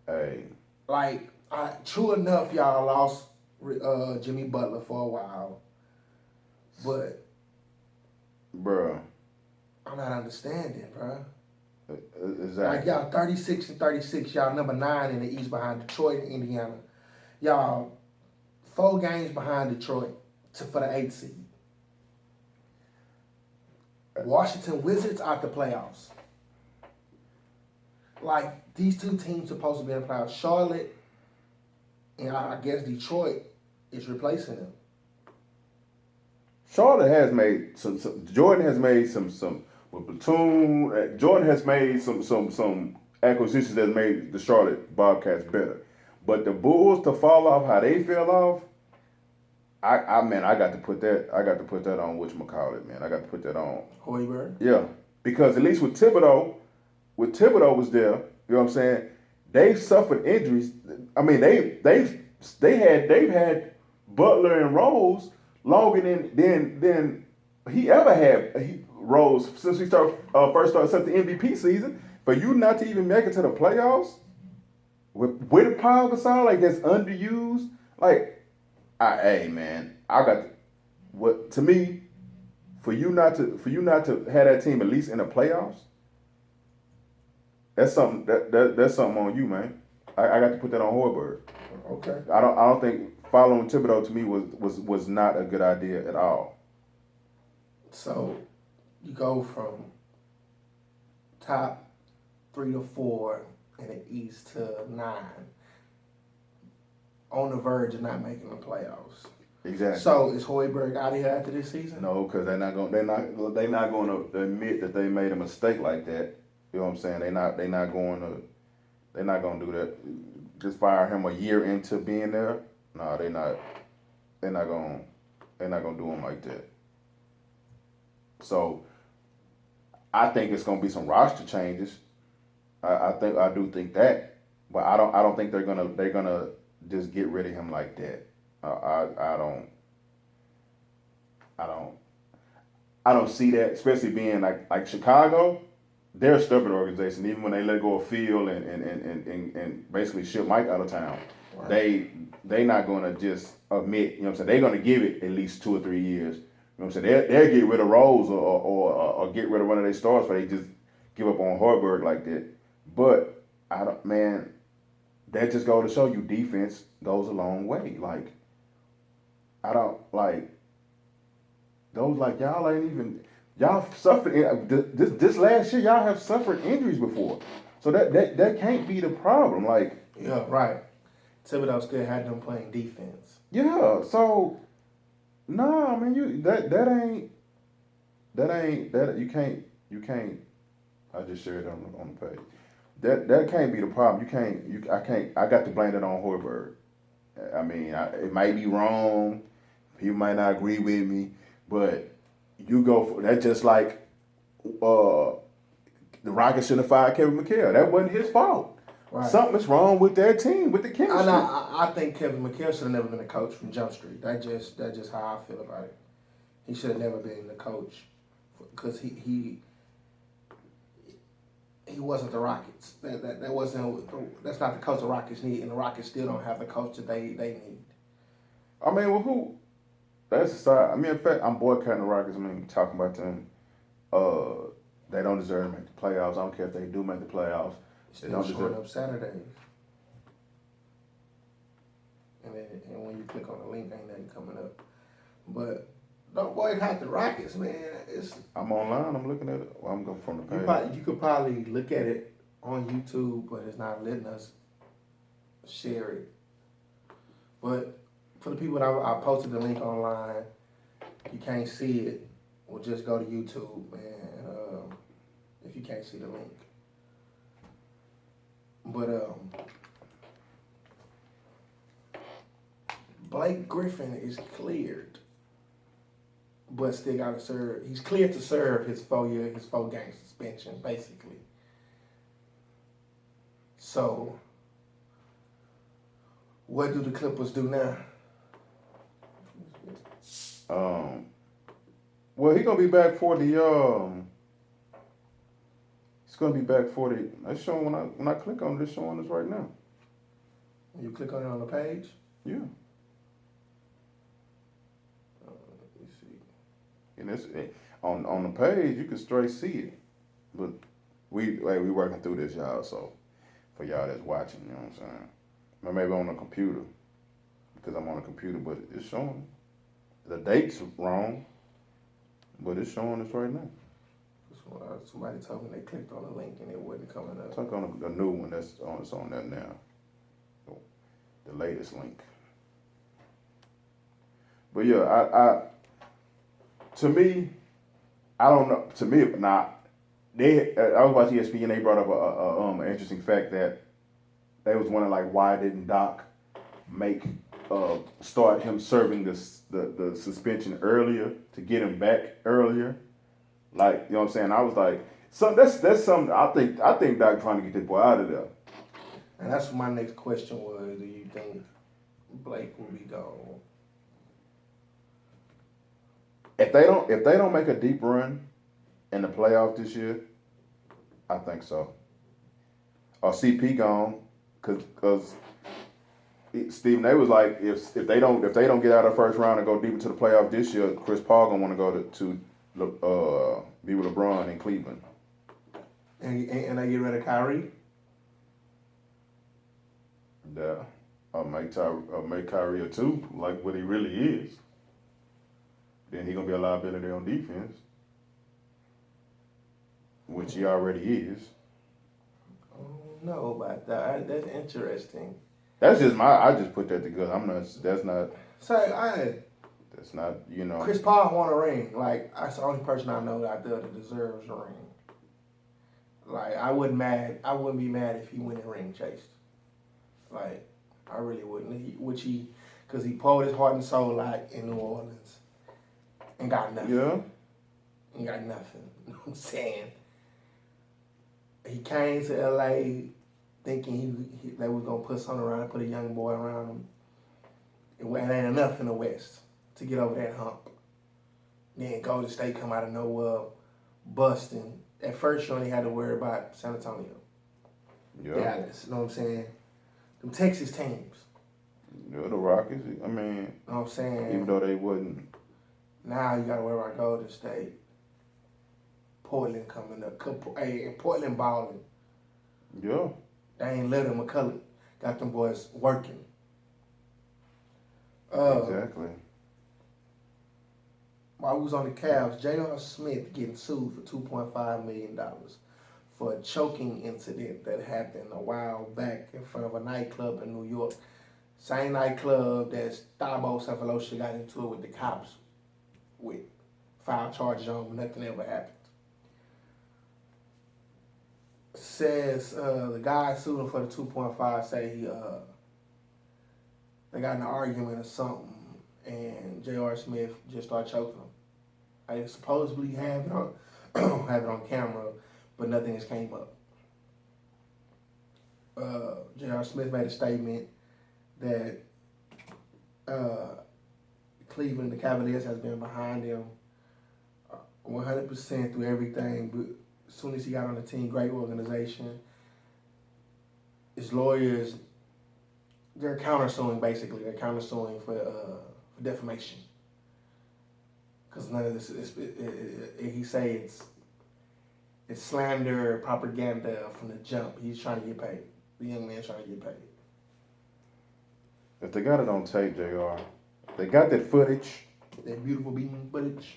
Speaker 1: Hey.
Speaker 2: Like, true enough, y'all lost Jimmy Butler for a while, but
Speaker 1: Bruh.
Speaker 2: I'm not understanding, bruh.
Speaker 1: Exactly.
Speaker 2: Like y'all 36 and 36, y'all number 9 in the East behind Detroit and Indiana. Y'all 4 games behind Detroit for the 8th seed. Washington Wizards out the playoffs. Like, these two teams supposed to be in the playoffs. Charlotte and I guess Detroit is replacing them.
Speaker 1: Charlotte has made some Jordan has made some with Platoon. Jordan has made some acquisitions that made the Charlotte Bobcats better. But the Bulls to fall off how they fell off, I got to put that on whatchamacallit, man. I got to put that on.
Speaker 2: Hoiberg?
Speaker 1: Yeah. Because at least with Thibodeau was there, you know what I'm saying? They've suffered injuries. I mean, they've had Butler and Rose longer than he ever had Rose since we first started since the MVP season. For you not to even make it to the playoffs with Paul Gasol, like, that's underused, like, hey man, I got what to me for you not to have that team at least in the playoffs. That's something that's something on you, man. I got to put that on Hoiberg.
Speaker 2: Okay.
Speaker 1: I don't think following Thibodeau to me was not a good idea at all.
Speaker 2: So you go from top 3 to 4 in the East to 9, on the verge of not making the playoffs.
Speaker 1: Exactly.
Speaker 2: So is Hoiberg out of here after this season?
Speaker 1: No, because they're not going to admit that they made a mistake like that. You know what I'm saying? They're not going to do that. Just fire him a year into being there. No, they're not going to do him like that. So I think it's going to be some roster changes. I do think that, but I don't think they're gonna just get rid of him like that. I don't see that, especially being like Chicago. They're a stubborn organization. Even when they let go of Field and basically ship Mike out of town, right. they not gonna just admit. You know what I'm saying? They're gonna give it at least 2 or 3 years. You know what I'm saying? They'll get rid of Rose or get rid of one of their stars, but they just give up on Hoiberg like that. But that just goes to show you defense goes a long way. Like, I don't like those, like, y'all suffered this last year. Y'all have suffered injuries before, so that can't be the problem. Like,
Speaker 2: yeah, right. Thibodeau still had them playing defense.
Speaker 1: Yeah, so nah, I mean you can't. I just shared it on the page. That can't be the problem. I got to blame it on Hoiberg. I mean, it might be wrong. People might not agree with me, but you go for that. Just like the Rockets shouldn't have fired Kevin McHale. That wasn't his fault. Right. Something's wrong with their team, with the chemistry.
Speaker 2: I think Kevin McHale should have never been a coach from Jump Street. That's just how I feel about it. He should have never been the coach because he wasn't the Rockets. That's not the coach the Rockets need, and the Rockets still don't have the coach that they need.
Speaker 1: I mean, well, who? That's aside. I mean, in fact, I'm boycotting the Rockets. I mean, talking about them. They don't deserve to make the playoffs. I don't care if they do make the playoffs. They don't
Speaker 2: showing up Saturdays. And when you click on the link, ain't nothing coming up. But Don't boycott the Rockets, man. It's
Speaker 1: I'm online. I'm looking at it. Well, I'm going from the page.
Speaker 2: you could probably look at it on YouTube, but it's not letting us share it. But for the people that I posted the link online, you can't see it. Well, just go to YouTube, man. If you can't see the link, but Blake Griffin is cleared, but still got to serve. He's cleared to serve his 4-game suspension, basically. So, what do the Clippers do now?
Speaker 1: Well, he gonna be back for the He's gonna be back for the. It's showing when I click on it, it's showing us right now.
Speaker 2: When you click on it on the page,
Speaker 1: Yeah,
Speaker 2: let me see.
Speaker 1: and it's on the page you can straight see it, but we working through this, y'all. So for y'all that's watching, you know what I'm saying. Or maybe on the computer because I'm on a computer, but it's showing. The date's wrong, but it's showing us right now.
Speaker 2: Somebody told me they clicked on the link and it wasn't coming up.
Speaker 1: Click on the new one that's on. It's on there now. The latest link. But yeah, I to me, I don't know. To me, not I was watching ESPN. They brought up an interesting fact that they was wondering like why didn't Doc make start him serving the suspension earlier to get him back earlier. Like, you know what I'm saying? I was like, that's something I think Doc trying to get this boy out of there.
Speaker 2: And that's what my next question was. Do you think Blake will be gone?
Speaker 1: If they don't make a deep run in the playoff this year, I think so. Or CP gone, cause Stephen A was like, if they don't get out of the first round and go deep into the playoff this year, Chris Paul gonna want to go to be with LeBron in Cleveland.
Speaker 2: And they get rid of Kyrie?
Speaker 1: Yeah, or make Kyrie a 2, like what he really is. Then he gonna be a liability on defense, which he already is.
Speaker 2: I don't know about that. That's interesting.
Speaker 1: That's just I just put that together. That's not.
Speaker 2: So
Speaker 1: That's not, you know.
Speaker 2: Chris Paul won a ring. Like, that's the only person I know out there that deserves a ring. Like, I wouldn't be mad if he went and ring chased. Like, I really wouldn't. Because he poured his heart and soul out in New Orleans and got nothing.
Speaker 1: Yeah.
Speaker 2: And got nothing. You know what I'm saying? He came to LA thinking they was going to put something around him, put a young boy around him. It ain't enough in the West to get over that hump. Then Golden State come out of nowhere, busting. At first, you only had to worry about San Antonio, Dallas. You know what I'm saying? Them Texas teams.
Speaker 1: Yeah, the Rockets. I mean,
Speaker 2: you know what I'm saying?
Speaker 1: Even though they wouldn't.
Speaker 2: Now you got to worry about Golden State. Portland coming up. Portland balling.
Speaker 1: Yeah.
Speaker 2: They ain't let them McCullough. Got them boys working.
Speaker 1: Exactly.
Speaker 2: While we was on the Cavs, J.R. Smith getting sued for $2.5 million for a choking incident that happened a while back in front of a nightclub in New York. Same nightclub that Thabo Cephalosha got into it with the cops with. Filed charges on, but nothing ever happened. Says the guy sued him for the 2.5 say they got in an argument or something, and J.R. Smith just started choking him. I supposedly have it on camera, but nothing has came up. J.R. Smith made a statement that Cleveland, the Cavaliers, has been behind him 100% through everything. But as soon as he got on the team, great organization. His lawyers, they're countersuing basically. They're countersuing for defamation. Because none of this he say it's slander, propaganda from the jump. He's trying to get paid. The young man's trying to get paid.
Speaker 1: If they got it on tape, JR, they got that footage.
Speaker 2: that beautiful beam footage.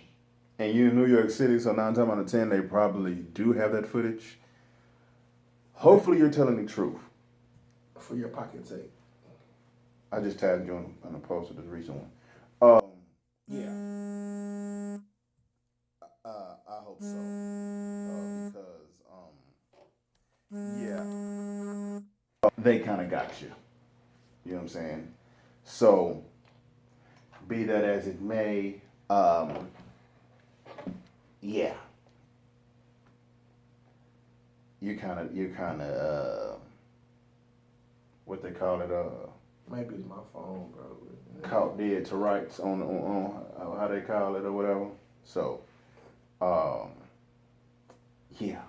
Speaker 1: And you in New York City, so 9 times out of 10, they probably do have that footage. Hopefully you're telling the truth.
Speaker 2: For your pocket's sake.
Speaker 1: I just tagged you on a post of this recent one. Yeah. I hope so. Because, yeah, they kind of got you. You know what I'm saying? So, be that as it may, yeah. You're kind of, what they call it,
Speaker 2: Maybe it's my phone, bro.
Speaker 1: caught dead to rights on how they call it or whatever. So, yeah.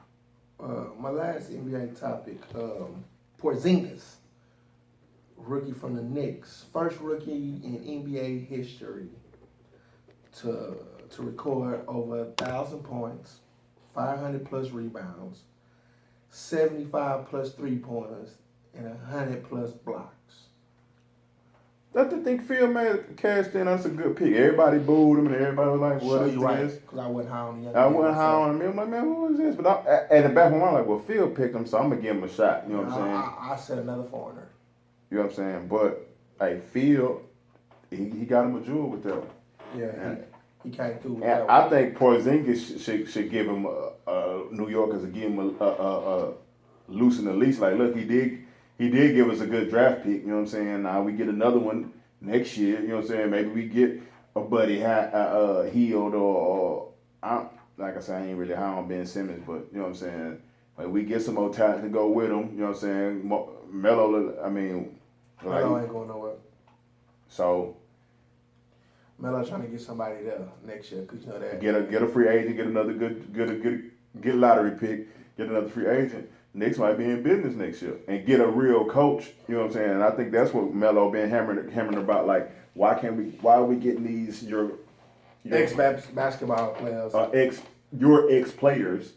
Speaker 2: My last NBA topic, Porzingis, rookie from the Knicks, first rookie in NBA history to record over 1,000 points, 500 plus rebounds, 75 plus 3-pointers, and 100 plus blocks.
Speaker 1: I think Phil made cashed in. That's a good pick. Everybody booed him, and everybody was like, "What is this?"
Speaker 2: Because I wasn't high on him.
Speaker 1: I wasn't high on him. I'm like, "Man, who is this?" But at the back of my mind, I'm like, "Well, Phil picked him, so I'm gonna give him a shot." You know what I'm saying?
Speaker 2: I said another foreigner.
Speaker 1: You know what I'm saying? But hey, Phil, he got him a jewel with that one.
Speaker 2: Yeah, he came through with
Speaker 1: And
Speaker 2: that one.
Speaker 1: I think Porzingis should give him New Yorkers give him a loosen the leash. Like, look, he did give us a good draft pick. You know what I'm saying? Now we get another one next year. You know what I'm saying? Maybe we get a buddy healed or like I said, I ain't really high on Ben Simmons, but you know what I'm saying? Like we get some more talent to go with him. You know what I'm saying? Melo, I mean,
Speaker 2: Melo ain't going nowhere.
Speaker 1: So
Speaker 2: Melo trying to get somebody there next year because you know that.
Speaker 1: Get a free agent, get another get a lottery pick, get another free agent. Knicks might be in business next year and get a real coach. You know what I'm saying? And I think that's what Melo been hammering about. Like, why are we getting these your
Speaker 2: ex basketball players,
Speaker 1: your ex players?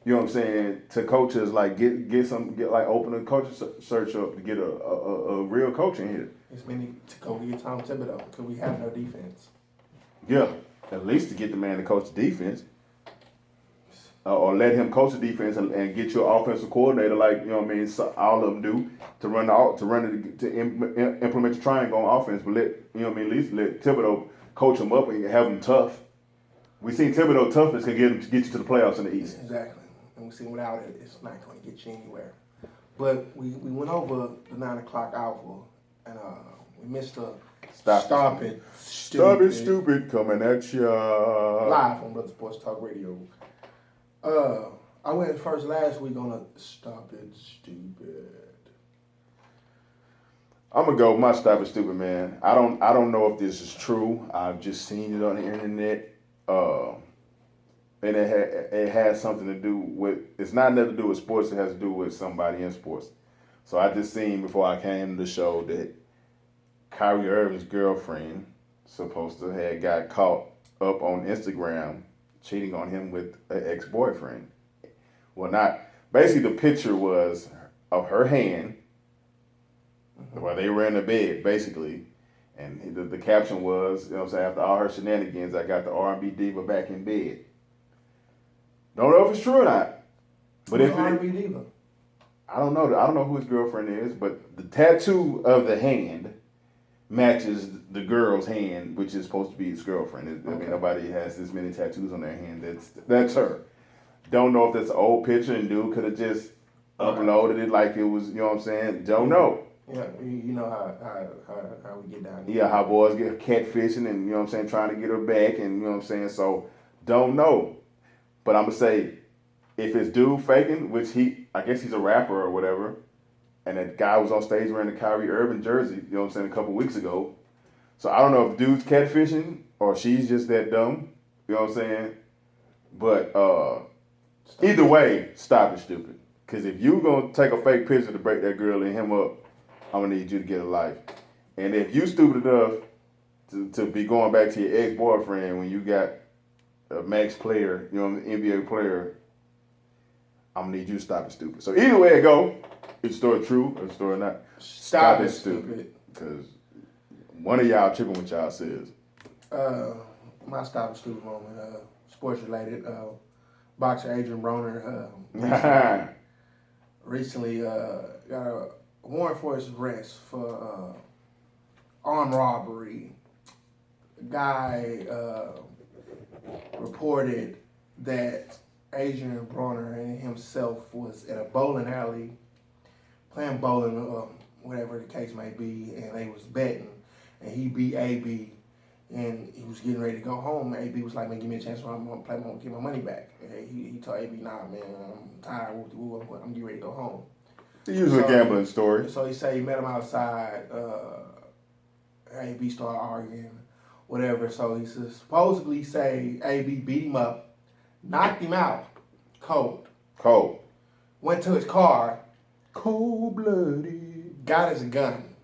Speaker 1: You know what I'm saying? To coaches, like open a coaching search up to get a real coach in here.
Speaker 2: It's meaning to go get Tom Thibodeau because we have no defense.
Speaker 1: Yeah, at least to get the man to coach the defense. Or let him coach the defense and get your offensive coordinator, like you know what I mean. So all of them do to implement the triangle on offense, but let you know what I mean. At least let Thibodeau coach them up and have them tough. We seen Thibodeau toughness can get you to the playoffs in the East.
Speaker 2: Exactly, and we seen without it, it's not going to get you anywhere. But we went over the 9 o'clock hour, and we missed a Stop it,
Speaker 1: stupid, coming at ya
Speaker 2: live on Brother Sports Talk Radio. I went first last week on a Stop It Stupid.
Speaker 1: I'm gonna go my Stop It Stupid, man. I don't know if this is true. I've just seen it on the internet. And it has something to do with, it's not nothing to do with sports, it has to do with somebody in sports. So I just seen before I came to the show that Kyrie Irving's girlfriend supposed to have got caught up on Instagram cheating on him with an ex-boyfriend. Well, not basically the picture was of her hand while they were in the bed, basically, and the caption was, you know what I'm saying, after all her shenanigans, I got the R&B diva back in bed. Don't know if it's true or not, but if
Speaker 2: R&B diva?
Speaker 1: I don't know. I don't know who his girlfriend is, but the tattoo of the hand matches the girl's hand, which is supposed to be his girlfriend. I mean, nobody has this many tattoos on their hand. That's her. Don't know if that's an old picture and dude could have just uploaded it like it was. You know what I'm saying? Don't know.
Speaker 2: Yeah, you know how we get down here.
Speaker 1: Yeah, how boys get catfishing and you know what I'm saying, trying to get her back and you know what I'm saying. So don't know, but I'm gonna say if it's dude faking, which I guess he's a rapper or whatever. And that guy was on stage wearing the Kyrie Irving jersey, you know what I'm saying, a couple weeks ago. So I don't know if the dude's catfishing or she's just that dumb, you know what I'm saying? But either way, stop it, stupid. Because if you going to take a fake picture to break that girl and him up, I'm going to need you to get a life. And if you stupid enough to be going back to your ex-boyfriend when you got a max player, you know, an NBA player, I'm going to need you to stop it, stupid. So either way it go, is the story true or the story not?
Speaker 2: Stop it, stupid.
Speaker 1: Because one of y'all tripping what y'all says.
Speaker 2: My stop and stupid moment, sports related. Boxer Adrian Broner recently got a warrant for his arrest for armed robbery. The guy reported that Adrian Broner and himself was at a bowling alley playing bowling, whatever the case may be, and they was betting, and he beat AB, and he was getting ready to go home. AB was like, "Man, give me a chance, I'm gonna play, get my money back." And he told AB, "Nah, man, I'm tired. I'm getting ready to go home."
Speaker 1: The usual gambling story.
Speaker 2: So he said he met him outside. AB started arguing, whatever. So he supposedly say AB beat him up, knocked him out, cold. Went to his car,
Speaker 1: cold-blooded,
Speaker 2: got his gun,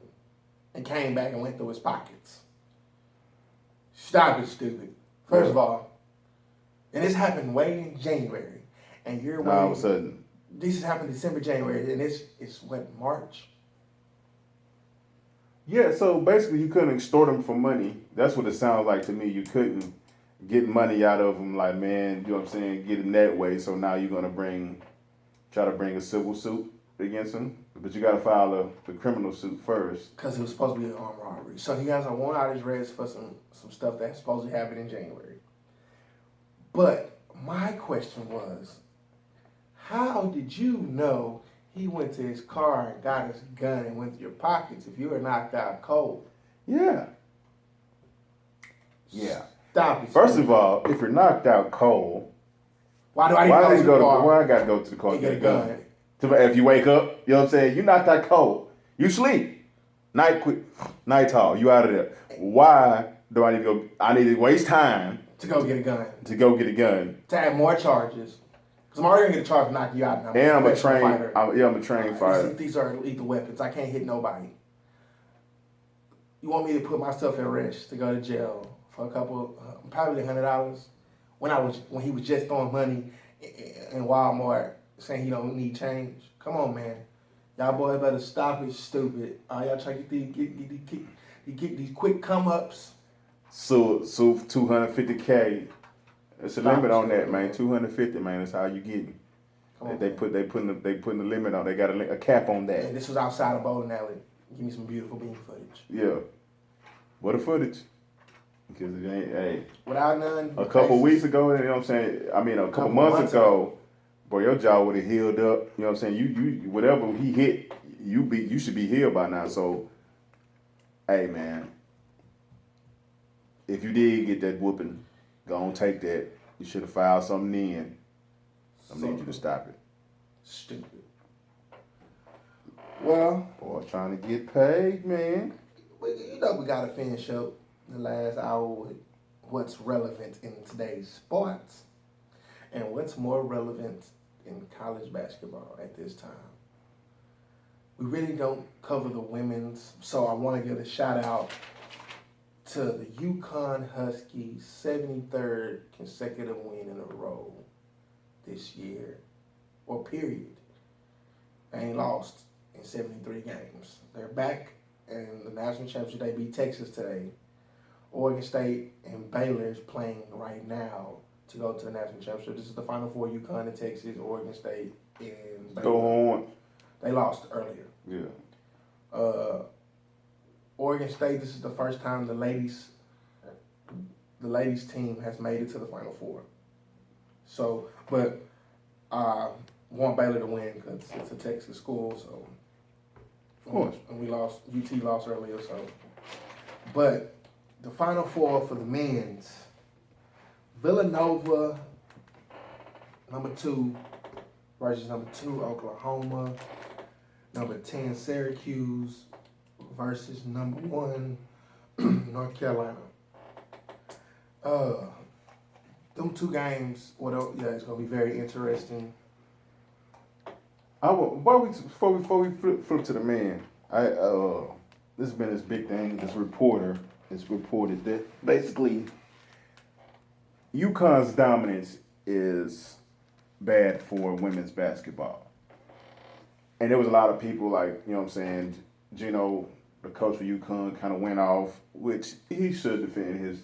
Speaker 2: and came back and went through his pockets. Stop it, stupid. First of all, and this happened way in January, and you're waiting.
Speaker 1: All of a sudden,
Speaker 2: this has happened December, January, and it's what, March.
Speaker 1: Yeah, so basically you couldn't extort them for money. That's what it sounds like to me. You couldn't get money out of them, like, man, you know what I'm saying, get it that way. So now you're gonna try to bring a civil suit against him, but you got to file the criminal suit first.
Speaker 2: Because it was supposed to be an armed robbery. So he has a warrant out his arrest for some stuff that supposed to happen in January. But my question was, how did you know he went to his car and got his gun and went to your pockets if you were knocked out cold?
Speaker 1: Yeah.
Speaker 2: Stop it.
Speaker 1: First of all, if you're knocked out cold,
Speaker 2: why I got to
Speaker 1: go to the car and get a gun? If you wake up, you know what I'm saying, you knocked out cold. You sleep. Night tall. You out of there. Why do I need to go? I need to waste time
Speaker 2: to go get a gun.
Speaker 1: To
Speaker 2: add more charges. Because I'm already going to get a charge to knock you out.
Speaker 1: And I'm a trained fighter. I'm a trained fighter.
Speaker 2: These are lethal weapons. I can't hit nobody. You want me to put myself at risk to go to jail for a couple, probably $100 when he was just throwing money in Walmart saying he don't need change? Come on, man. Y'all boys better stop it, stupid. Y'all trying to get these quick come-ups.
Speaker 1: So $250K. There's a limit on that, man. $250, man. That's how you get it. They putting the limit on. They got a cap on that.
Speaker 2: And this was outside of bowling alley. Give me some beautiful bean footage.
Speaker 1: Yeah. What a footage. Because it ain't, hey.
Speaker 2: Without none.
Speaker 1: A couple weeks ago, you know what I'm saying? I mean, a couple months ago, boy, your jaw would have healed up. You know what I'm saying? You whatever he hit, you should be healed by now. So, hey, man. If you did get that whooping, go on, take that. You should have filed something in. I need you to stop it.
Speaker 2: Stupid. Well.
Speaker 1: Boy, trying to get paid, man.
Speaker 2: You know we got to finish up the last hour with what's relevant in today's sports and what's more relevant in college basketball at this time. We really don't cover the women's, so I want to give a shout out to the UConn Huskies' 73rd consecutive win in a row this year, or period. They ain't lost in 73 games. They're back in the national championship. They beat Texas today. Oregon State and Baylor is playing right now to go to the national championship. This is the Final Four: UConn and Texas, Oregon State and Baylor.
Speaker 1: Go on.
Speaker 2: They lost earlier.
Speaker 1: Yeah.
Speaker 2: Oregon State, this is the first time the ladies team has made it to the Final Four. So, but I want Baylor to win because it's a Texas school. So,
Speaker 1: of course.
Speaker 2: And we lost. UT lost earlier. So, but the Final Four for the men's: Villanova, number 2, versus number 2 Oklahoma. Number 10 Syracuse versus number 1 North Carolina. Them 2 games, it's gonna be very interesting.
Speaker 1: Before we flip to the man, this has been this big thing. This reporter has reported that basically UConn's dominance is bad for women's basketball. And there was a lot of people like, you know what I'm saying, Gino, the coach for UConn, kind of went off, which he should defend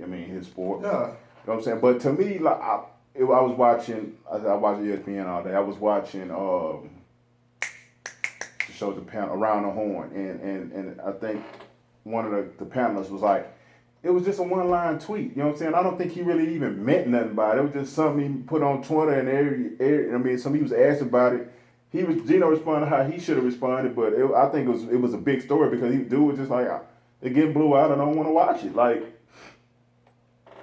Speaker 1: his sport.
Speaker 2: Yeah.
Speaker 1: You know what I'm saying? But to me, like I was watching ESPN all day. I was watching the show the panel around the horn, and I think one of the panelists was like, it was just a one-line tweet. You know what I'm saying? I don't think he really even meant nothing by it. It was just something he put on Twitter, and somebody was asked about it. Gino responded how he should have responded, but I think it was a big story because dude was just like, it getting blew out. I don't want to watch it. Like,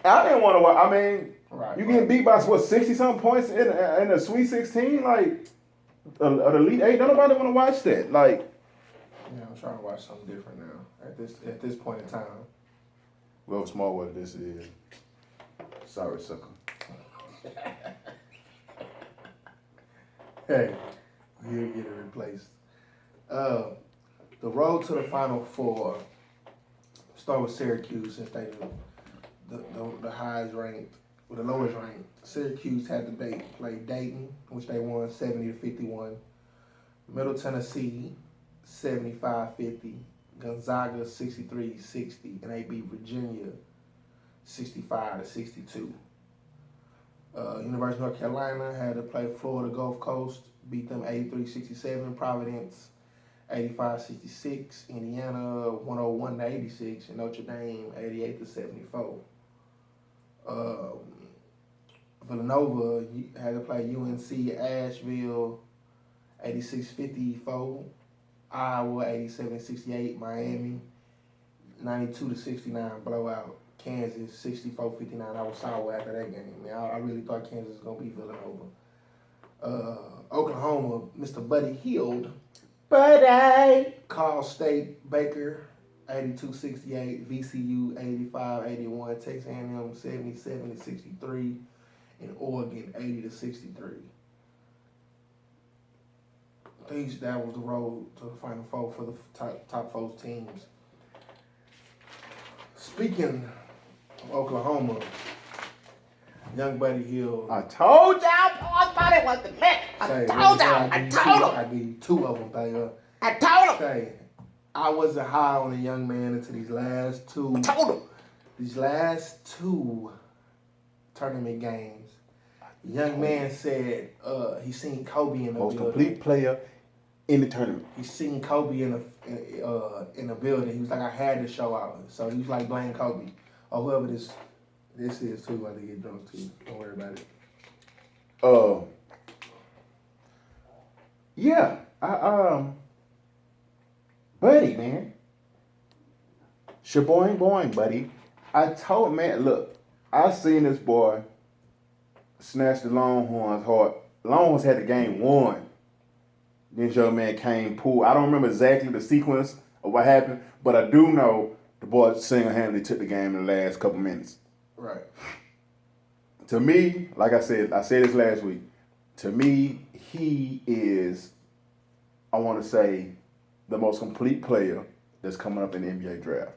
Speaker 1: I didn't want to watch. I mean, you getting beat by what 60-something points in a Sweet 16, like an Elite Eight. Don't nobody want to watch that. Like,
Speaker 2: yeah, I'm trying to watch something different now at this point in time.
Speaker 1: Well, small what this is. Sorry, sucker.
Speaker 2: Hey, you'll get it replaced. The road to the Final Four. Start with Syracuse since they the highest ranked, or the lowest ranked. Syracuse had to play Dayton, which they won 70-51. Middle Tennessee 75-50. Gonzaga 63-60, and they beat Virginia 65-62. University of North Carolina had to play Florida Gulf Coast, beat them 83-67. Providence 85-66. Indiana 101-86, and Notre Dame 88-74. Villanova had to play UNC Asheville 86-54. Iowa 87-68, Miami 92-69 blowout, Kansas 64-59. I was sour after that game. Man, I really thought Kansas was gonna beat Villanova. Oklahoma, Mr. Buddy Hield. Carl State, Baker 82-68, VCU 85-81, Texas A&M 77-63, and Oregon 80-63. That was the road to the Final Four for the top four teams. Speaking of Oklahoma, young Buddy Hield.
Speaker 3: I told y'all, boy, buddy was the man. I told y'all.
Speaker 2: I give you two of them, baby.
Speaker 3: I told him.
Speaker 2: Say, I wasn't high on a young man until these last two.
Speaker 3: I told him.
Speaker 2: These last two tournament games. The young man said he seen Kobe in the
Speaker 1: most
Speaker 2: building.
Speaker 1: complete player in the tournament.
Speaker 2: He seen Kobe in the building. He was like, I had to show out. So he was like, blame Kobe. Or whoever this is too, about to get drunk too. Don't worry about it.
Speaker 1: Yeah. Buddy, man. Shaboing boing, buddy. I told man, look, I seen this boy snatch the Longhorns hard. Longhorns had the game won. This young man came, pulled. I don't remember exactly the sequence of what happened, but I do know the boy single-handedly took the game in the last couple minutes.
Speaker 2: Right.
Speaker 1: To me, like I said this last week, to me, he is, I want to say, the most complete player that's coming up in the NBA draft.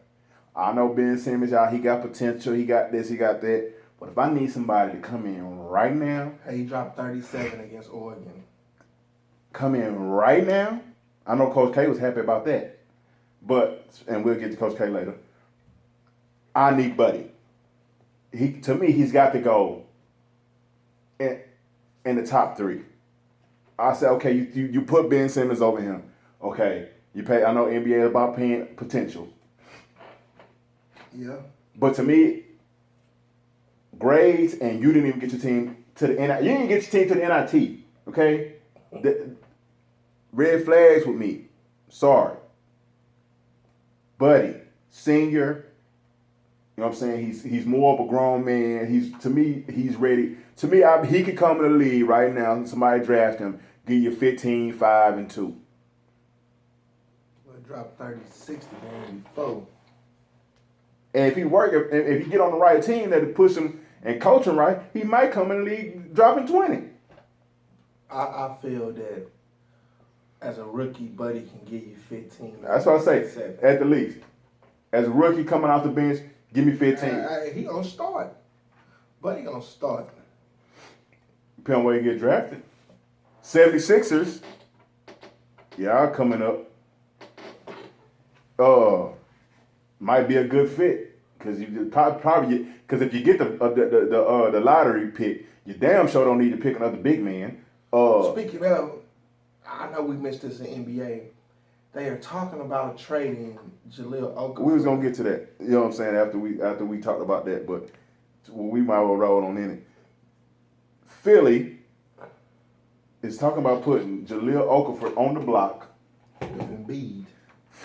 Speaker 1: I know Ben Simmons, y'all, he got potential, he got this, he got that, but if I need somebody to come in right now.
Speaker 2: Hey, he dropped 37 against Oregon.
Speaker 1: Come in right now. I know Coach K was happy about that. And we'll get to Coach K later. I need Buddy. To me, he's got to go in the top three. I said, okay, you put Ben Simmons over him. Okay, you pay. I know NBA is about paying potential.
Speaker 2: Yeah.
Speaker 1: But to me, grades and you didn't even get your team to the NIT. You didn't get your team to the NIT. Okay. Red flags with me. Sorry. Buddy, senior. You know what I'm saying? He's more of a grown man. To me, he's ready. To me, he could come in the league right now. Somebody draft him, give you 15, 5, and 2.
Speaker 2: Well, drop 30, 60 man before.
Speaker 1: And if he get on the right team that push him and coach him right, he might come in the league dropping 20.
Speaker 2: I feel that as a rookie, Buddy can give you 15.
Speaker 1: That's what I say, at the least. As a rookie coming off the bench, give me 15.
Speaker 2: He gonna start. Buddy gonna start.
Speaker 1: Depending on where you get drafted. 76ers, y'all coming up. Might be a good fit. because you probably because if you get the lottery pick, you damn sure don't need to pick another big man.
Speaker 2: Speaking of, I know we missed this in NBA. They are talking about trading Jahlil Okafor.
Speaker 1: We was gonna get to that. You know what I'm saying after we talked about that, but we might well roll on in it. Philly is talking about putting Jahlil Okafor on the block
Speaker 2: With Embiid.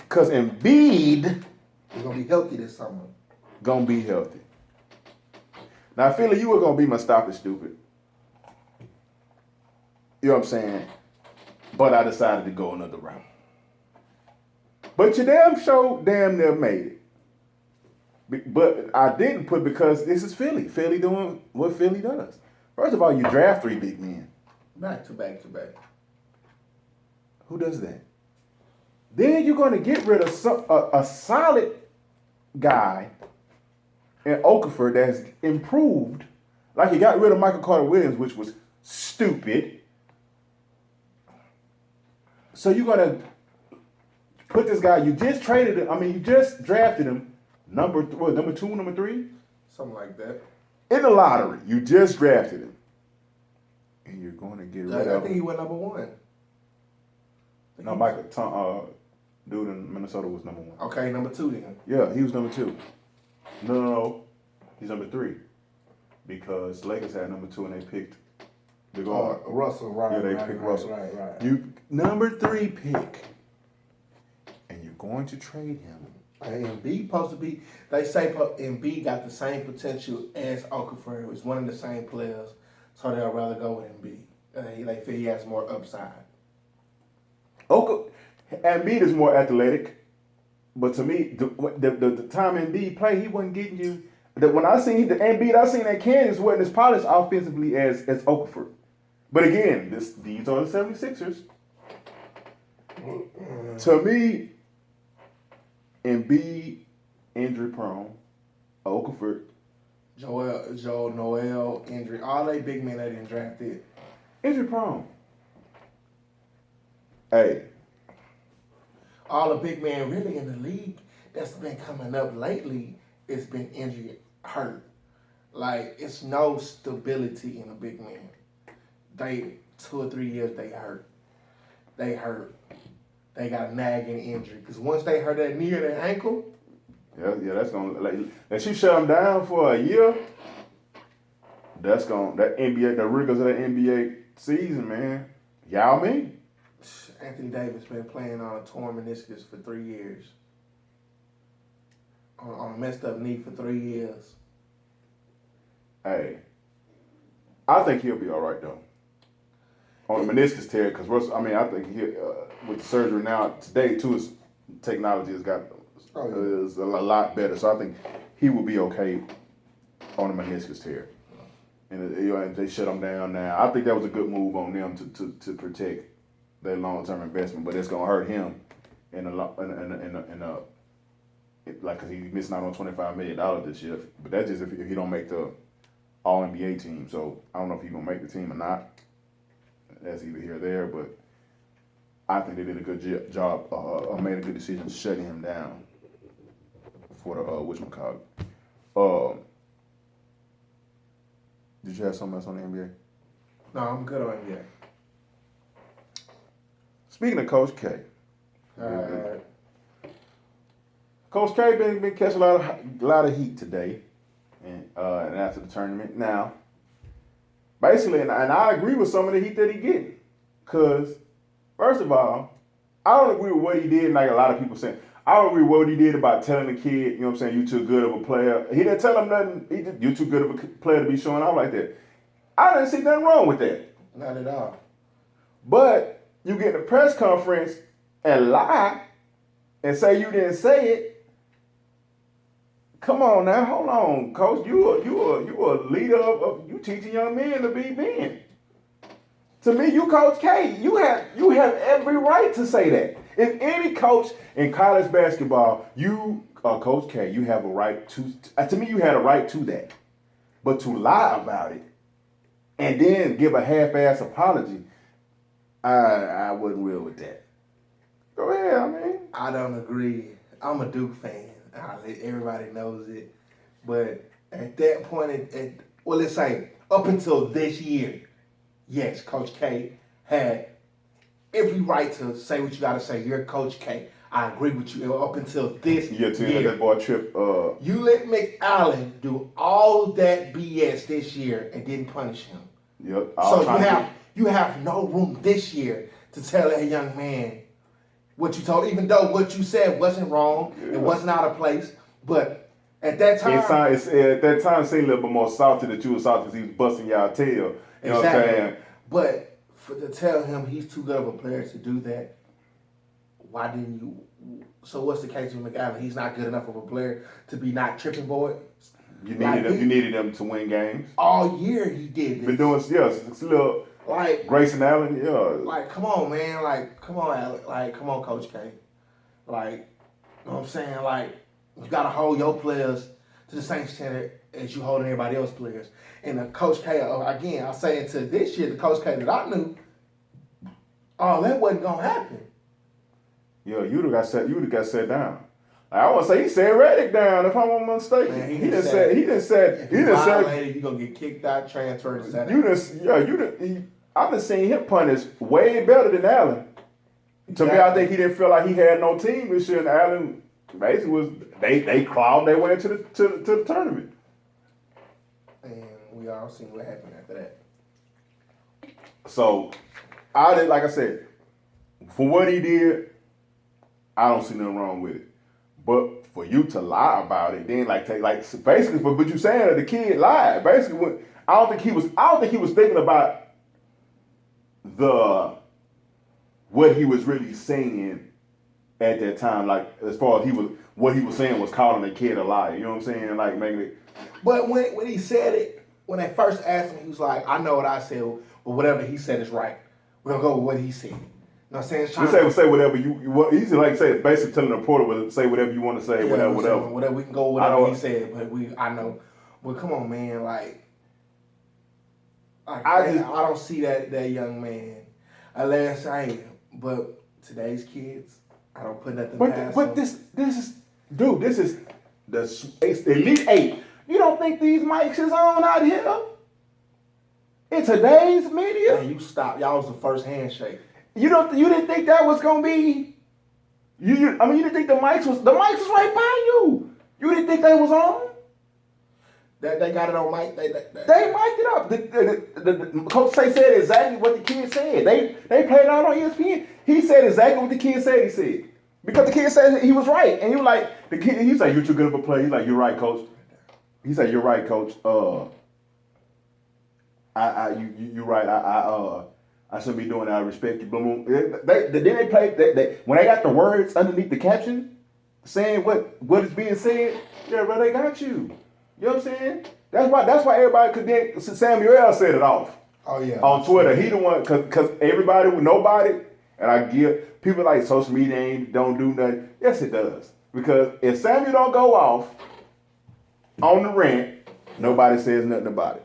Speaker 1: because Embiid
Speaker 2: He's gonna be healthy this summer.
Speaker 1: gonna be healthy. Now Philly, you were gonna be my stop it stupid. You know what I'm saying? But I decided to go another route. But you damn near made it. But I didn't put because this is Philly. Philly doing what Philly does. First of all, you draft 3 big men.
Speaker 2: Back to back to back.
Speaker 1: Who does that? Then you're going to get rid of a solid guy in Okafor that's improved. Like you got rid of Michael Carter Williams, which was stupid. So you're going to put this guy, you just traded him, you just drafted him, number 2, number 3?
Speaker 2: Something like that.
Speaker 1: In the lottery, you just drafted him. And you're going to get rid of him.
Speaker 2: I think he went number 1.
Speaker 1: No, dude in Minnesota was number 1.
Speaker 2: Okay, number 2 then.
Speaker 1: Yeah, he was number 2. No. He's number 3. Because Lakers had number 2 and they picked the guard.
Speaker 2: Russell, right.
Speaker 1: Yeah, they picked Russell.
Speaker 2: Right.
Speaker 1: You number 3 pick. And you're going to trade him.
Speaker 2: And Embiid supposed to be. They say Embiid got the same potential as Okafor. It was one of the same players, so they'll rather go with Embiid. They feel he has more upside.
Speaker 1: Embiid is more athletic, but to me, the time Embiid played, he wasn't getting you. When I seen the Embiid, I seen that Kansas wasn't as polished offensively as Okafor. But again, these are the 76ers. To me, Embiid, injury prone. Okafor,
Speaker 2: Joel Noel, injury. All they big men they didn't draft it.
Speaker 1: injury prone. Hey.
Speaker 2: All the big men really in the league that's been coming up lately, it's been injury hurt. Like, it's no stability in a big man. They 2 or 3 years they hurt. They got a nagging injury. Because once they hurt that knee or that ankle.
Speaker 1: Yeah, that's gonna if you shut them down for a year, that NBA, the rigors of the NBA season, man. Y'all mean?
Speaker 2: Anthony Davis been playing on a torn meniscus for 3 years. On a messed up knee for 3 years.
Speaker 1: Hey, I think he'll be all right though. On the meniscus tear, because I think he with the surgery now today too, his technology has got is a lot better. So I think he will be okay on the meniscus tear. And they shut him down now. I think that was a good move on them to protect their long-term investment, but it's gonna hurt him like cause he's missing out on $25 million this year. But that's just if he don't make the All NBA team. So I don't know if he's gonna make the team or not. That's either here or there, but I think they did a good job. Made a good decision shutting him down for the whatchamacallit. Did you have something else on the NBA?
Speaker 2: No, I'm good on NBA.
Speaker 1: Speaking of Coach K, Coach K been catching a lot of heat today, and after the tournament. Now, basically, and I agree with some of the heat that he getting, cause first of all, I don't agree with what he did. Like a lot of people saying, I don't agree with what he did about telling the kid, you know what I'm saying, you too good of a player. He didn't tell him nothing. He just, you too good of a player to be showing out like that. I didn't see nothing wrong with that.
Speaker 2: Not at all.
Speaker 1: But you get in a press conference and lie and say you didn't say it. Come on now, hold on, Coach. You a leader of you teaching young men to be men. To me, you Coach K. You have every right to say that. If any coach in college basketball, you are Coach K, you have a right to me, you had a right to that. But to lie about it and then give a half-ass apology, I wasn't real with that. Go ahead,
Speaker 2: I don't agree. I'm a Duke fan. Everybody knows it. But at that point, well, let's say up until this year, yes, Coach K had every right to say what you got to say. You're Coach K. I agree with you. Up until this year,
Speaker 1: that boy Trip.
Speaker 2: You let McAllen do all that BS this year and didn't punish him.
Speaker 1: Yep.
Speaker 2: So you have no room this year to tell that young man what you told, even though what you said wasn't wrong, it wasn't out of place. But at that time,
Speaker 1: at that time, it seemed a little bit more salty that you was salty because he was busting y'all tail. You know what I'm saying?
Speaker 2: But to tell him he's too good of a player to do that, why didn't you? So what's the case with McAllen? He's not good enough of a player to be not tripping boy.
Speaker 1: You needed him to win games.
Speaker 2: All year he did this.
Speaker 1: Been doing it's a little
Speaker 2: like
Speaker 1: Grayson Allen, yeah.
Speaker 2: Like, come on, man. Like, come on, Alec. Like, come on, Coach K. Like, you know what I'm saying? Like, you gotta hold your players to the same standard as you holding everybody else's players. And the Coach K, again, I say it to this year, the Coach K that I knew, that wasn't gonna happen.
Speaker 1: Yo, you'd have got set down. I want to say he said Reddick down if I'm not mistaken.
Speaker 2: Man,
Speaker 1: he didn't say.
Speaker 2: If you violated, you're gonna get kicked out, transferred, and sat out.
Speaker 1: I've been seeing him punish way better than Allen. To me, I think he didn't feel like he had no team this year, and Allen basically was they clawed their way into the tournament.
Speaker 2: And we all seen what happened after that.
Speaker 1: So like I said, for what he did, I don't see nothing wrong with it. But for you to lie about it, then basically, but you saying that the kid lied. Basically, I don't think he was thinking about what he was really saying at that time. Like as far as what he was saying was calling the kid a liar. You know what I'm saying? Like making it.
Speaker 2: But when he said it, when they first asked him, he was like, "I know what I said, but whatever he said is right. We're gonna go with what he said." You know what I'm saying?
Speaker 1: You say whatever you want. He's like say basically telling the reporter say whatever you want to say, whatever.
Speaker 2: Whatever we can go with whatever he said, but I know. Well, come on, man. I don't see that young man unless but today's kids, I don't put nothing past them.
Speaker 1: But this is the Elite Eight. You don't think these mics is on out here in today's media?
Speaker 2: Man, you stopped. Y'all was the first handshake.
Speaker 1: You didn't think that was gonna be. You didn't think the mics was right by you. You didn't think they was on.
Speaker 2: They got it on mic. They
Speaker 1: mic'd it up. The coach said exactly what the kid said. They played it out on ESPN. He said exactly what the kid said. He said because the kid said he was right, and he was like the kid. He said you're too good of a player. He's like you're right, coach. He said you're right, coach. You're right. I shouldn't be doing that. I respect you. Boom, boom. They played. When they got the words underneath the caption saying what is being said, yeah, bro, they got you. You know what I'm saying? That's why everybody could then Samuel said it off.
Speaker 2: Oh yeah.
Speaker 1: On Twitter, he the one because everybody with nobody, and I give people like social media don't do nothing. Yes, it does because if Samuel don't go off on the rant, nobody says nothing about it.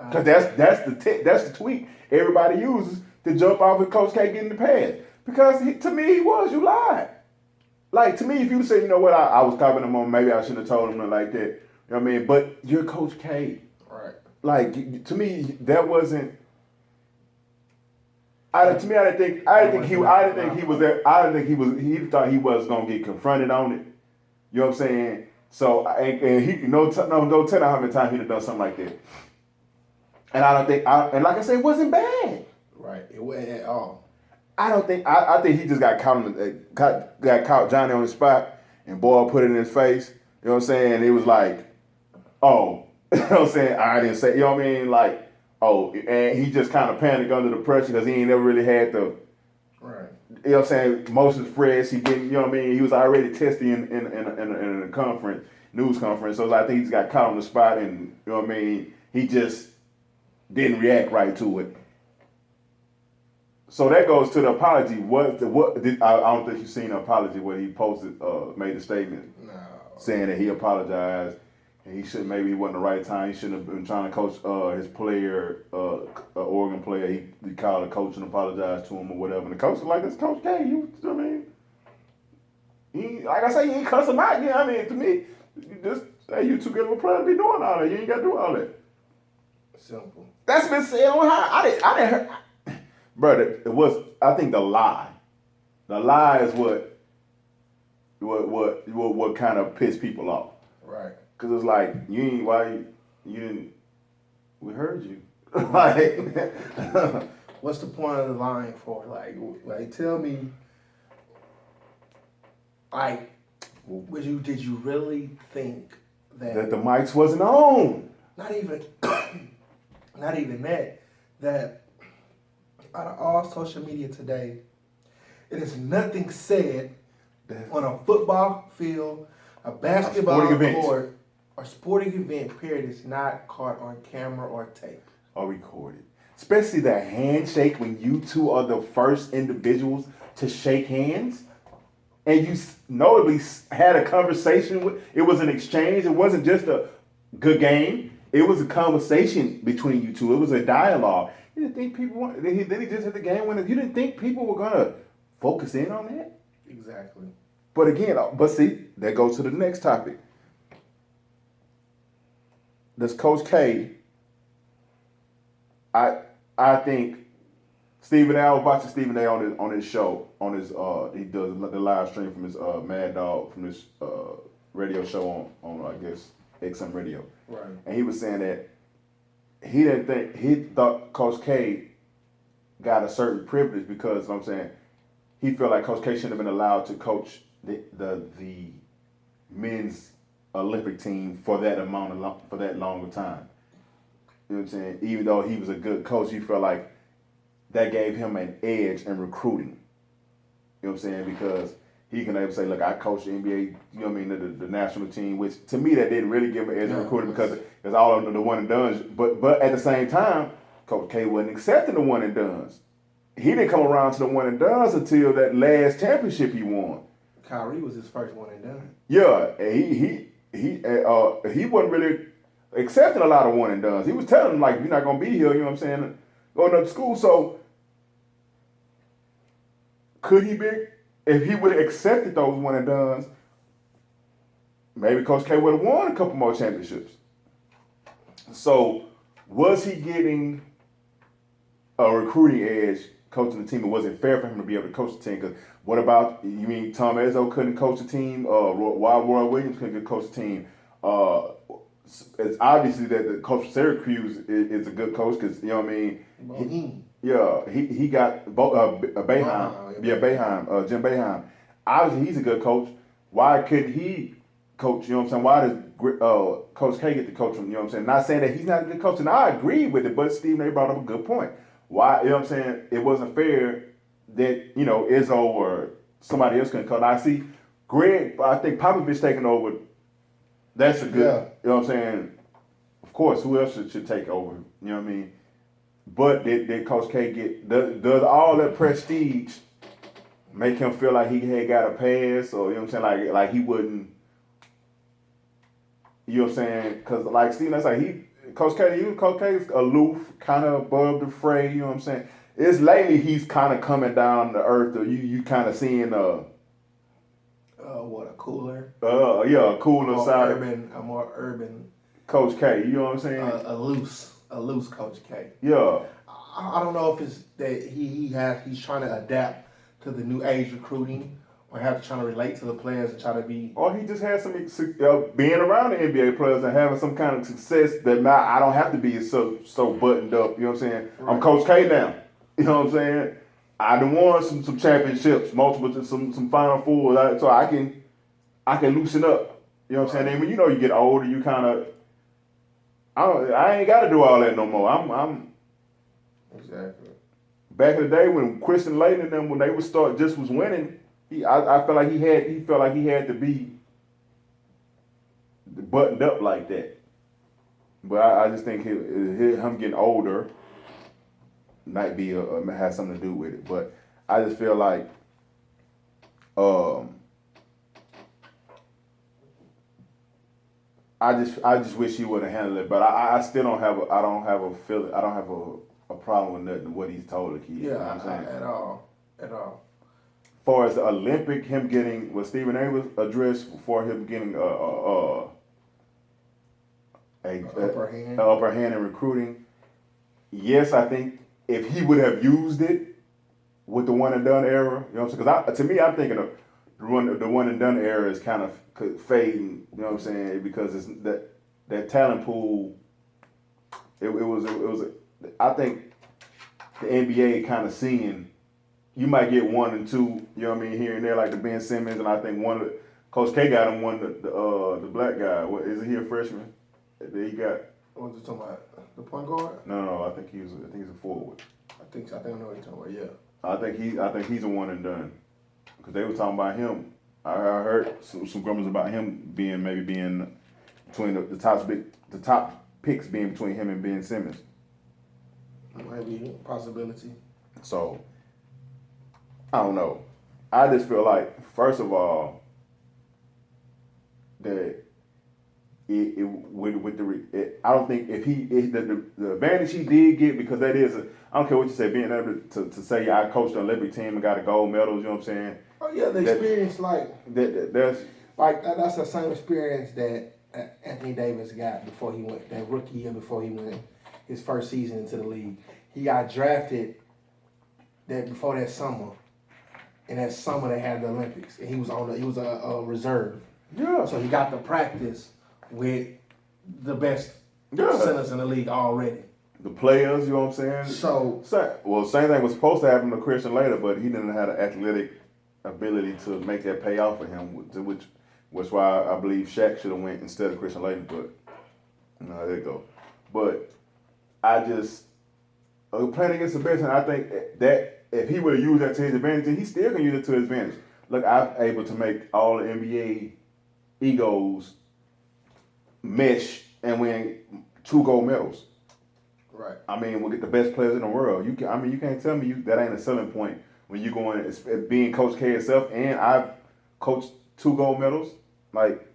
Speaker 1: Because that's the tweet everybody uses to jump off with Coach K getting the pass. Because to me, you lied. Like, to me, if you say, you know what, I was copying him on, maybe I shouldn't have told him nothing like that. You know what I mean? But you're Coach K.
Speaker 2: Right.
Speaker 1: Like, to me, that wasn't. I didn't think he thought he was gonna get confronted on it. You know what I'm saying? So and he no telling how many times he'd have done something like that. And I don't think and like I said, it wasn't bad.
Speaker 2: Right. It wasn't at all.
Speaker 1: I think he just got caught Johnny on the spot and boy put it in his face. You know what I'm saying? It was like, oh, you know what I'm saying? I didn't say, you know what I mean? Like, oh, and he just kind of panicked under the pressure because he ain't never really had the,
Speaker 2: right.
Speaker 1: You know what I'm saying? Emotions fresh. He didn't, you know what I mean? He was already testy in a conference, news conference. So I think he just got caught on the spot and, you know what I mean? He just didn't react right to it. So that goes to the apology. I don't think you've seen the apology where he posted, made a statement saying that he apologized and maybe he wasn't the right time. He shouldn't have been trying to coach his player, Oregon player. He called the coach and apologized to him or whatever. And the coach was like, "It's Coach K." You know what I mean? Like I say, he ain't cuss him out. You know what I mean? To me, You just say you too good of a player to be doing all that. You ain't got to do all that.
Speaker 2: Simple.
Speaker 1: That's been said on how I didn't hear. Brother, it was. I think the lie. The lie is what kind of pissed people off.
Speaker 2: Right.
Speaker 1: Cause it's like you ain't why you didn't. We heard you. Like,
Speaker 2: What's the point of the lying for? Like, tell me. Like, did you really think
Speaker 1: that the mics wasn't on?
Speaker 2: Not even that. That out of all social media today, it is nothing said on a football field, a basketball court, or sporting event. Period. Is not caught on camera or tape
Speaker 1: or recorded. Especially that handshake when you two are the first individuals to shake hands. And you notably had a conversation with, it was an exchange. It wasn't just a good game. It was a conversation between you two. It was a dialogue. You didn't think people wanted, then he just hit the game winner. You didn't think people were going to focus in on that?
Speaker 2: Exactly.
Speaker 1: But again, see, that goes to the next topic. Does Coach K, I think, Stephen A. I was watching Stephen A. on his show, he does the live stream from his Mad Dog, from his radio show on I guess XM Radio.
Speaker 2: Right.
Speaker 1: And he was saying that he thought Coach K got a certain privilege because, you know what I'm saying, he felt like Coach K shouldn't have been allowed to coach the men's Olympic team for that longer time. You know what I'm saying? Even though he was a good coach, he felt like that gave him an edge in recruiting. You know what I'm saying? Because he can able to say, look, I coached the NBA, you know what I mean, the national team, which to me that didn't really give him an edge in recruiting because it's all of the one and dones. But at the same time, Coach K wasn't accepting the one and dones. He didn't come around to the one and dones until that last championship he won.
Speaker 2: Kyrie was his first one and done.
Speaker 1: Yeah, and he wasn't really accepting a lot of one and dones. He was telling them, like, you're not gonna be here, you know what I'm saying, going up to school. So could he be, if he would have accepted those one and dones, maybe Coach K would have won a couple more championships. So was he getting a recruiting edge coaching the team? It wasn't fair for him to be able to coach the team. Because what about, you mean Tom Izzo couldn't coach the team? Why Roy Williams couldn't coach the team? It's obviously that the coach of Syracuse is a good coach because, you know what I mean? He got Boeheim. Jim Boeheim. Obviously, he's a good coach. Why couldn't he coach? You know what I'm saying? Why does Coach K get to coach him? You know what I'm saying? Not saying that he's not a good coach, and I agree with it, but Stephen A. brought up a good point. Why, you know what I'm saying? It wasn't fair that, you know, Izzo or somebody else couldn't coach. I see Greg, I think Popovich taking over. That's a good, you know what I'm saying? Of course, who else should take over? You know what I mean? But did Coach K get, does all that prestige make him feel like he had got a pass, or, you know what I'm saying, like he wouldn't, you know what I'm saying? Because like Steve, that's like Coach K is aloof, kind of above the fray, you know what I'm saying? It's lately he's kind of coming down to earth, or you kind of seeing
Speaker 2: a cooler?
Speaker 1: A cooler side.
Speaker 2: A more urban
Speaker 1: Coach K, you know what I'm saying?
Speaker 2: A loose Coach K.
Speaker 1: Yeah.
Speaker 2: I don't know if it's that he's trying to adapt to the new age recruiting, or trying to relate to the players and try to be.
Speaker 1: Or he just has some being around the NBA players and having some kind of success that I don't have to be so buttoned up. You know what I'm saying? Right. I'm Coach K now. You know what I'm saying? I done won some championships, multiple some Final Fours, so I can loosen up. You know what I'm saying? And when you get older, you kind of I ain't got to do all that no more. I'm
Speaker 2: exactly.
Speaker 1: Back in the day when Christian Layton and them, when they was winning, I felt like he felt like he had to be buttoned up like that. But I just think him getting older might be has something to do with it. But I just feel like I just wish he would have handled it. But I still don't have a problem with nothing what he's told the kid.
Speaker 2: Yeah,
Speaker 1: you know what I'm saying?
Speaker 2: at all.
Speaker 1: far as the Olympic, him getting what Stephen A was addressed for him getting a upper hand in recruiting. Yes, I think if he would have used it with the one and done era, you know what I'm saying? Because to me, I'm thinking of the one and done era is kind of fading. You know what I'm saying? Because it's that talent pool. It was. I think the NBA kind of seeing. You might get 1 and 2, you know what I mean, here and there, like the Ben Simmons, and I think Coach K got him one, the black guy. What is he a freshman? That he got.
Speaker 2: What was you talking about? The point guard?
Speaker 1: No, I think he's a forward.
Speaker 2: I think I know what you're talking about. Yeah.
Speaker 1: I think he's a one and done, because they were talking about him. I heard some grumblings about him being between the top picks being between him and Ben Simmons.
Speaker 2: Might be a possibility.
Speaker 1: So. I don't know. I just feel like, first of all, that I don't think if the advantage he did get, because that is I don't care what you say, being able to say I coached the Olympic team and got a gold medals, you know what I'm saying?
Speaker 2: Oh yeah, the experience that's the same experience that Anthony Davis got before he went that rookie year before he went his first season into the league. He got drafted before that summer. And that summer they had the Olympics, and he was a reserve.
Speaker 1: Yeah.
Speaker 2: So he got to practice with the best centers in the league already.
Speaker 1: The players, you know what I'm saying?
Speaker 2: So
Speaker 1: same thing was supposed to happen to Christian later, but he didn't have the athletic ability to make that pay off for him, which was why I believe Shaq should have went instead of Christian Laettner. But there you go. But I just playing against the best, and I think that. If he would have used that to his advantage, he still can use it to his advantage. Look, I'm able to make all the NBA egos mesh and win 2 gold medals.
Speaker 2: Right.
Speaker 1: I mean, we'll get the best players in the world. You can't tell me that ain't a selling point when you going being Coach K itself, and I've coached 2 gold medals. Like,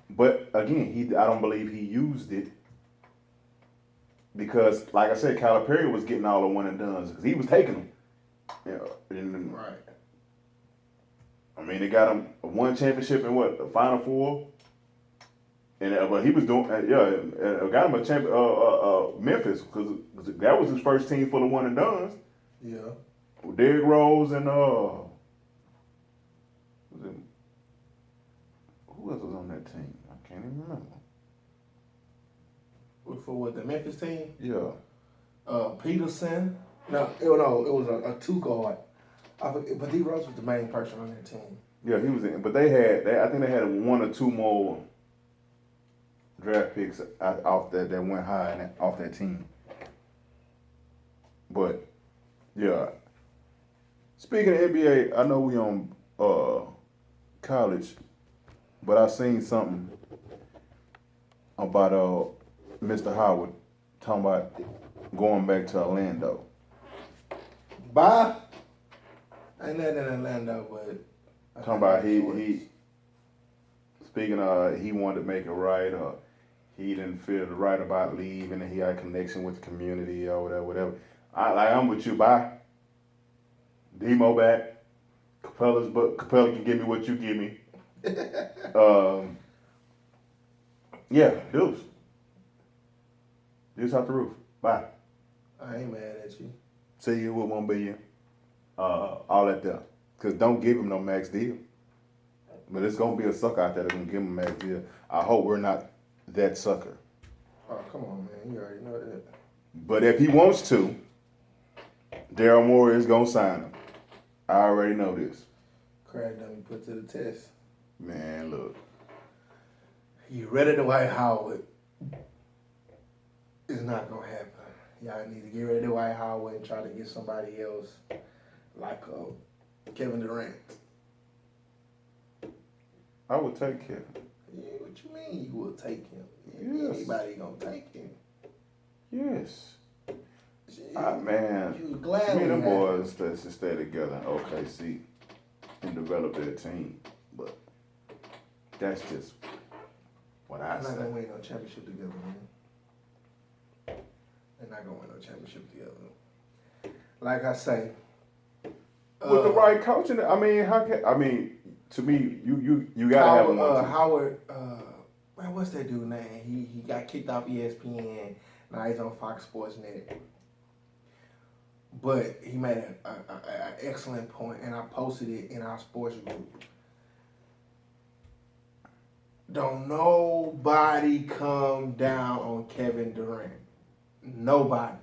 Speaker 1: but again, I don't believe he used it. Because, like I said, Calipari was getting all the one and dones because he was taking them.
Speaker 2: Right.
Speaker 1: I mean, they got him one championship in the Final Four, and but he was doing got him a champion Memphis because that was his first team full of one and dones.
Speaker 2: Yeah.
Speaker 1: With Derrick Rose and who else was on that team? I can't even remember.
Speaker 2: For what, the Memphis team?
Speaker 1: Yeah.
Speaker 2: Peterson. No, it was a 2 guard. But D Rose was the main person on that team.
Speaker 1: Yeah, he was in, but I think they had 1 or 2 more draft picks off that went high off that team. But yeah. Speaking of NBA, I know we on college, but I seen something about Mr. Howard talking about going back to Orlando.
Speaker 2: Bye. Ain't nothing in Orlando, but
Speaker 1: Talking about he speaking of he wanted to make it right, or he didn't feel right about leaving, and he had a connection with the community or whatever. I'm with you. Bye. Demo back. Capella can give me what you give me. Yeah, deuce. Deuce out the roof. Bye.
Speaker 2: I ain't mad at you.
Speaker 1: See you with $1 billion. All that there. Because don't give him no max deal. But it's going to be a sucker out there that's going to give him a max deal. I hope we're not that sucker.
Speaker 2: Oh, come on, man. You already know that.
Speaker 1: But if he wants to, Daryl Morey is going to sign him. I already know this.
Speaker 2: Craig done put to the test.
Speaker 1: Man, look.
Speaker 2: You ready to Dwight Howard? It's not going to happen. Y'all need to get rid of Dwight Howard and try to get somebody else like Kevin Durant.
Speaker 1: I would take him.
Speaker 2: Yeah, what you mean you will take him?
Speaker 1: Yes.
Speaker 2: Anybody gonna take him?
Speaker 1: Yes.
Speaker 2: Gee,
Speaker 1: Man.
Speaker 2: You glad
Speaker 1: Me and them
Speaker 2: we had
Speaker 1: boys should stay together in OKC and develop their team. But that's just what I
Speaker 2: They're
Speaker 1: say.
Speaker 2: not gonna win no championship together, man. They're not gonna win no championship together. Like I say,
Speaker 1: with the right coaching. I mean, to me, you gotta have one.
Speaker 2: Howard. Man, what's that dude's name? He got kicked off ESPN. Now he's on Fox Sports Net. But he made an excellent point, and I posted it in our sports group. Don't nobody come down on Kevin Durant. Nobody.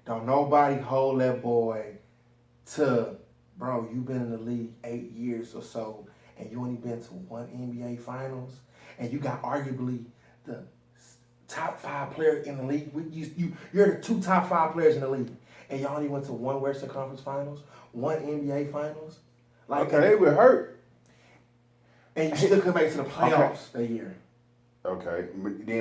Speaker 2: Don't nobody hold that boy to, bro, you've been in the league 8 years or so, and you only been to one NBA Finals, and you got arguably the top 5 player in the league. You're the 2 top 5 players in the league, and you only went to one Western Conference Finals, one NBA Finals.
Speaker 1: Like, okay, they were hurt.
Speaker 2: And you still could make it to the playoffs that year.
Speaker 1: Okay,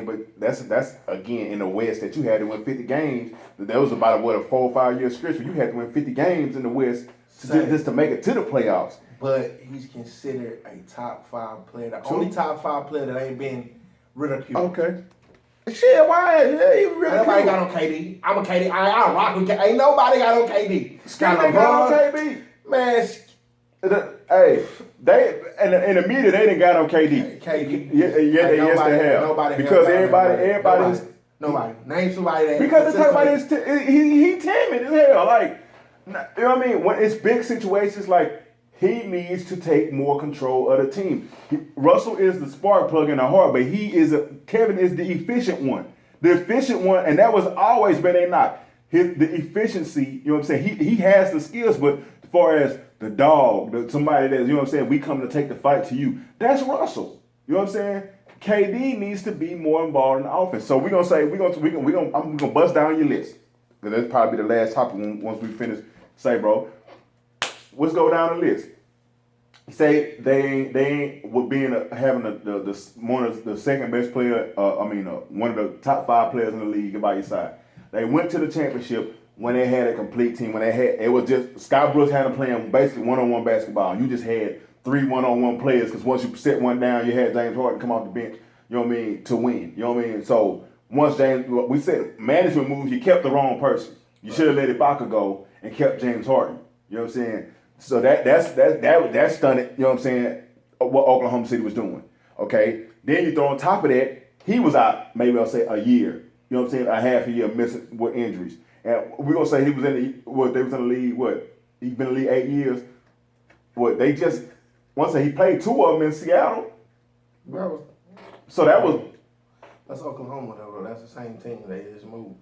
Speaker 1: but that's again in the West that you had to win 50 games. That was about a 4 or 5 year stretch where you had to win 50 games in the West just to make it to the playoffs.
Speaker 2: But he's considered a top 5 player, the only top 5 player that ain't been ridiculed.
Speaker 1: Okay. Shit, why? Yeah, he ridiculed.
Speaker 2: Nobody got on KD. I'm a KD. I rock with KD. Ain't nobody got on KD.
Speaker 1: Got on KD.
Speaker 2: Man.
Speaker 1: Hey, they in the media they didn't got on KD.
Speaker 2: KD.
Speaker 1: Yes, they have.
Speaker 2: Nobody.
Speaker 1: Because everybody.
Speaker 2: Nobody. Name somebody that.
Speaker 1: Because he timid as hell. Like, you know what I mean? When it's big situations, like he needs to take more control of the team. Russell is the spark plug in the heart, but Kevin is the efficient one. The efficient one, and that was always been a knock. The efficiency, you know what I'm saying? He has the skills, but as far as the dog, somebody that, you know what I'm saying, we come to take the fight to you. That's Russell. You know what I'm saying? KD needs to be more involved in the offense. So I'm gonna bust down your list. Because that's probably the last topic once we finish. Say, bro, let's go down the list. Say they ain't having one of the second best player. One of the top 5 players in the league by your side. They went to the championship when they had a complete team. It was just Scott Brooks had them playing basically one-on-one basketball. You just had 3 one-on-one players because once you set one down, you had James Harden come off the bench. You know what I mean, to win. You know what I mean. So once we said management moves, you kept the wrong person. You should have let Ibaka go and kept James Harden. You know what I'm saying. So that stunted. You know what I'm saying. What Oklahoma City was doing. Okay. Then you throw on top of that, he was out. Maybe I'll say a year. You know what I'm saying. A half a year missing with injuries. And we're gonna say he was they was in the league. He's been in the league 8 years. He played 2 of them in Seattle.
Speaker 2: That's Oklahoma though. That's the same team. They just moved.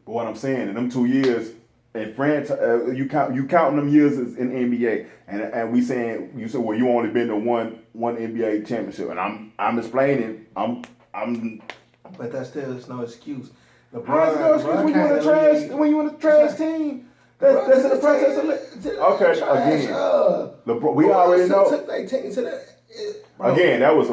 Speaker 1: But what I'm saying, in them 2 years, in France, you counting them years as in NBA, and we saying you said you only been to one NBA championship, and I'm explaining
Speaker 2: But that still is no excuse.
Speaker 1: When you in a trash team? That's the process of okay. Again, we already know.
Speaker 2: Took their team to the.
Speaker 1: Again, that was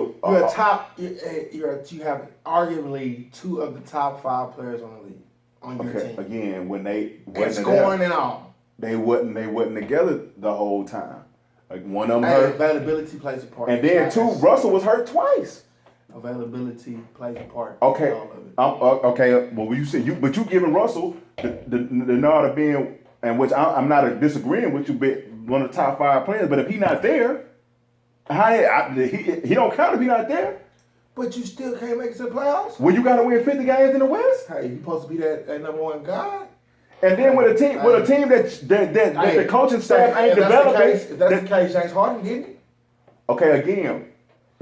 Speaker 2: you have arguably 2 of the top 5 players on the league on your team.
Speaker 1: Again, when they
Speaker 2: scoring and all,
Speaker 1: they wasn't together the whole time. Like one of them hurt.
Speaker 2: Availability plays a part.
Speaker 1: And then 2, Russell was hurt twice.
Speaker 2: Availability plays a part.
Speaker 1: Okay.
Speaker 2: All of it.
Speaker 1: Okay. Well, you said but you giving Russell the nod of being, and which I'm not disagreeing with you, but one of the top 5 players. But if he's not there, he don't count if he's not there.
Speaker 2: But you still can't make it to the playoffs.
Speaker 1: Well, you got to win 50 games in the West.
Speaker 2: Hey, you supposed to be that number 1 guy.
Speaker 1: And then with a team that the coaching staff ain't developing.
Speaker 2: If that's the case, James Harden didn't.
Speaker 1: Okay, again,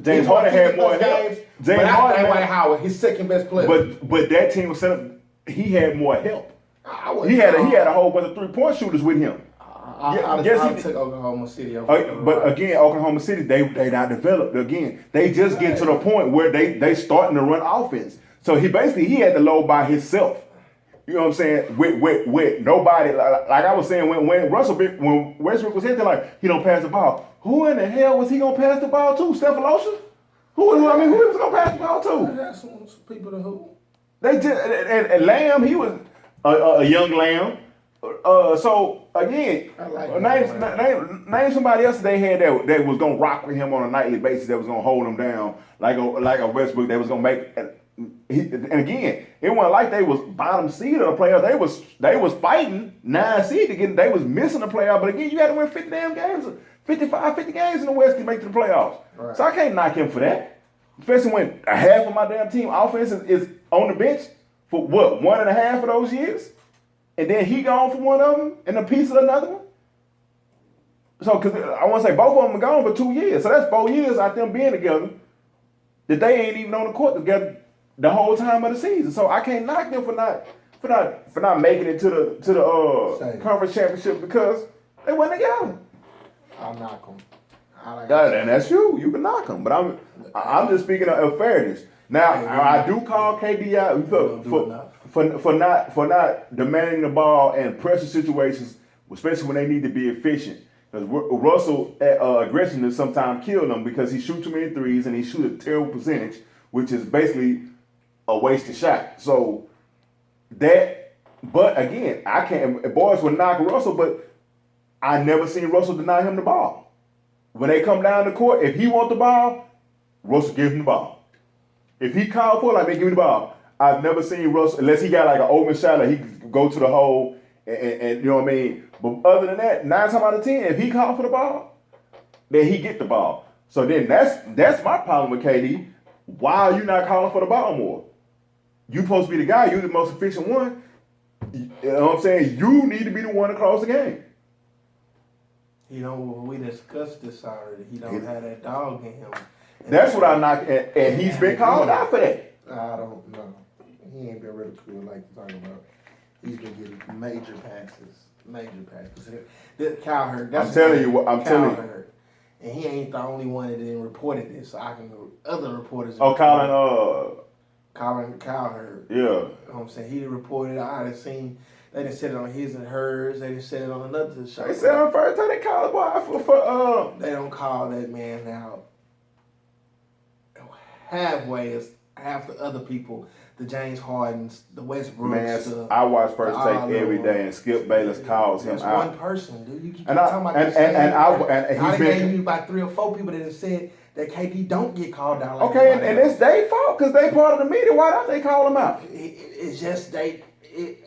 Speaker 1: James Harden had more help.
Speaker 2: James Harden, Dwight Howard, his second best player.
Speaker 1: But that team was set up. He had more help. He had a whole bunch of 3-point shooters with him.
Speaker 2: I took Oklahoma City.
Speaker 1: But again, Oklahoma City, they not developed. Again, they just get to the point where they starting to run offense. So he had to load by himself. You know what I'm saying? With nobody, like I was saying, when Westbrook was hitting, like he don't pass the ball. Who in the hell was he gonna pass the ball to? Steph Lotion? Who he was gonna pass the ball to?
Speaker 2: That's some people to who?
Speaker 1: They just and Lamb, he was a young Lamb. So again, name somebody else they had that was gonna rock with him on a nightly basis, that was gonna hold him down like a Westbrook, that was gonna make and again, it wasn't like they was bottom seed of the playoffs. They was fighting 9 seed to get. They was missing the playoff. But again, you had to win 50 damn games, 50 games in the West to make it to the playoffs.
Speaker 2: Right.
Speaker 1: So I can't knock him for that. Especially when a half of my damn team offense is on the bench for what, 1.5 of those years, and then he gone for one of them and a piece of another one. So, because I want to say both of them are gone for 2 years, so that's 4 years out them being together that they ain't even on the court together the whole time of the season. So I can't knock them for not making it to the conference championship because they wasn't together.
Speaker 2: I'll knock them.
Speaker 1: And that's you. You can knock them, but I'm just speaking of fairness. Now I do call KD out for not demanding the ball and pressure situations, especially when they need to be efficient. Because Russell aggressiveness sometimes kills them because he shoots too many threes and he shoots a terrible percentage, which is basically a wasted shot. So but again, I can't. Boys will knock Russell, but I never seen Russell deny him the ball. When they come down the court, if he want the ball, Russell give him the ball. If he called for it, like, they give me the ball. I've never seen Russell, unless he got like an open shot, like he could go to the hole and you know what I mean? But other than that, 9 times out of 10, if he called for the ball, then he get the ball. So then that's my problem with KD. Why are you not calling for the ball more? You supposed to be the guy, you're the most efficient one. You know what I'm saying? You need to be the one to close the game.
Speaker 2: You know, we discussed this already. He don't have that dog in him.
Speaker 1: That's what I knock, and he's been called out for that.
Speaker 2: I don't know. He ain't been ridiculed like you're talking about. He's been getting major passes. Cal hurt.
Speaker 1: I'm telling you.
Speaker 2: And he ain't the only one that didn't report it. So I can go. Other reporters.
Speaker 1: Oh, Colin
Speaker 2: Cowherd.
Speaker 1: Yeah. You
Speaker 2: know what I'm saying? He didn't report it. I done seen. They didn't set it on his and hers. They didn't set it on another show.
Speaker 1: They said on first time they call the boy for
Speaker 2: They don't call that man out. Halfway is half the other people. The James Hardens, the Westbrooks.
Speaker 1: Man, I watch First Take every day, and Skip Bayless calls him out.
Speaker 2: That's one person, dude. You keep
Speaker 1: talking
Speaker 2: about this.
Speaker 1: And
Speaker 2: I gave you about 3 or 4 people that have said that KD don't get called out. Like
Speaker 1: okay, and it's their fault because they part of the media. Why don't they call him out?
Speaker 2: It's just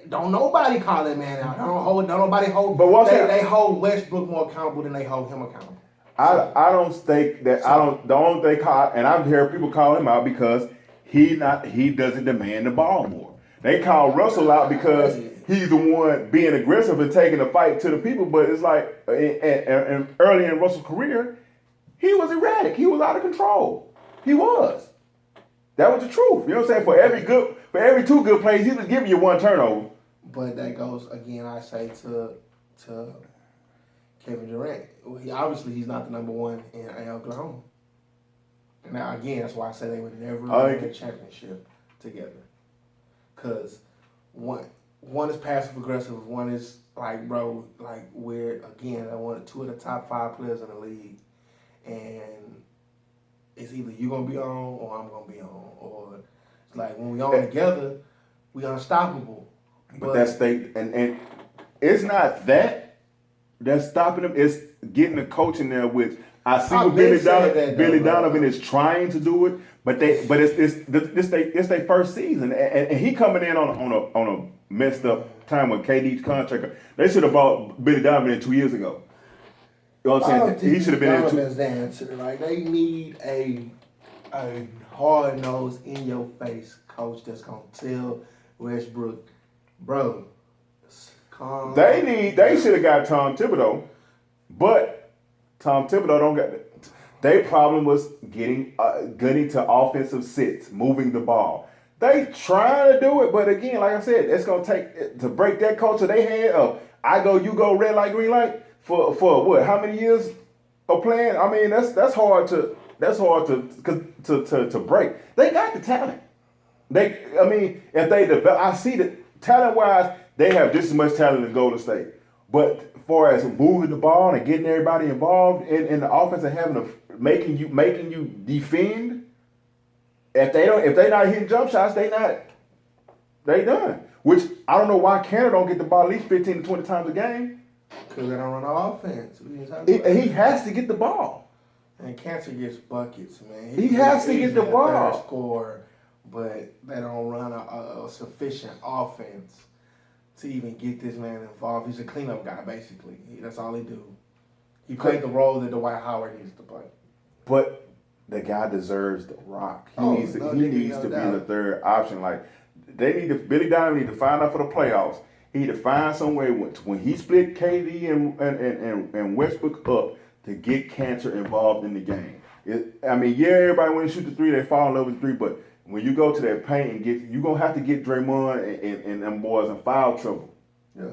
Speaker 2: don't nobody call that man out. Don't nobody hold.
Speaker 1: But
Speaker 2: they hold Westbrook more accountable than they hold him accountable.
Speaker 1: I don't think that the only thing call, and I've heard people call him out because he doesn't demand the ball more. They call Russell out because he's the one being aggressive and taking the fight to the people. But it's like and early in Russell's career, he was erratic. He was out of control. He was. That was the truth. You know what I'm saying? For every 2 good plays, he was giving you 1 turnover.
Speaker 2: But that goes again. I say to Kevin Durant. Well, he's not the number 1 in Oklahoma. Now again, that's why I say they would never win a championship together. Cause one is passive aggressive, one is we're again I 2 of the top 5 players in the league, and it's either you gonna be on or I'm gonna be on, or it's like when we on together, we unstoppable.
Speaker 1: But that's and it's not that's stopping them. It's getting the coach in there with. I see what Billy Donovan is trying to do it, but it's their first season, and he coming in on a messed up time with KD's contract. They should have bought Billy Donovan in 2 years ago. You know what I'm saying? He should have been in 2.
Speaker 2: Donovan's the answer. Like they need a hard nosed, in your face coach that's gonna tell Westbrook, bro, calm.
Speaker 1: They should have got Tom Thibodeau, but Tom Thibodeau don't got it. Their problem was getting to offensive sets, moving the ball. They trying to do it, but again, like I said, it's gonna take to break that culture they had of I go, you go, red light, green light for what? How many years of playing? I mean, that's hard to break. They got the talent. If they develop, I see that talent wise, they have just as much talent as Golden State. But as far as moving the ball and getting everybody involved in the offense and having making you defend, if they not hitting jump shots, they done. Which I don't know why Canada don't get the ball at least 15 to 20 times a game.
Speaker 2: Because they don't run the offense.
Speaker 1: He has to get the ball.
Speaker 2: And Cancer gets buckets, man.
Speaker 1: He has to get the ball.
Speaker 2: Score but they don't run a sufficient offense to even get this man involved. He's a cleanup guy, basically. That's all he do. He played the role that Dwight Howard needs to play.
Speaker 1: But the guy deserves the rock. He needs to be the third option. Like Billy Donovan need to find out for the playoffs. He need to find some way when he split KD and Westbrook up to get Cantor involved in the game. Everybody when they shoot the three, they fall in love with the three, but when you go to that paint and you're gonna have to get Draymond and them boys in foul trouble.
Speaker 2: Yeah.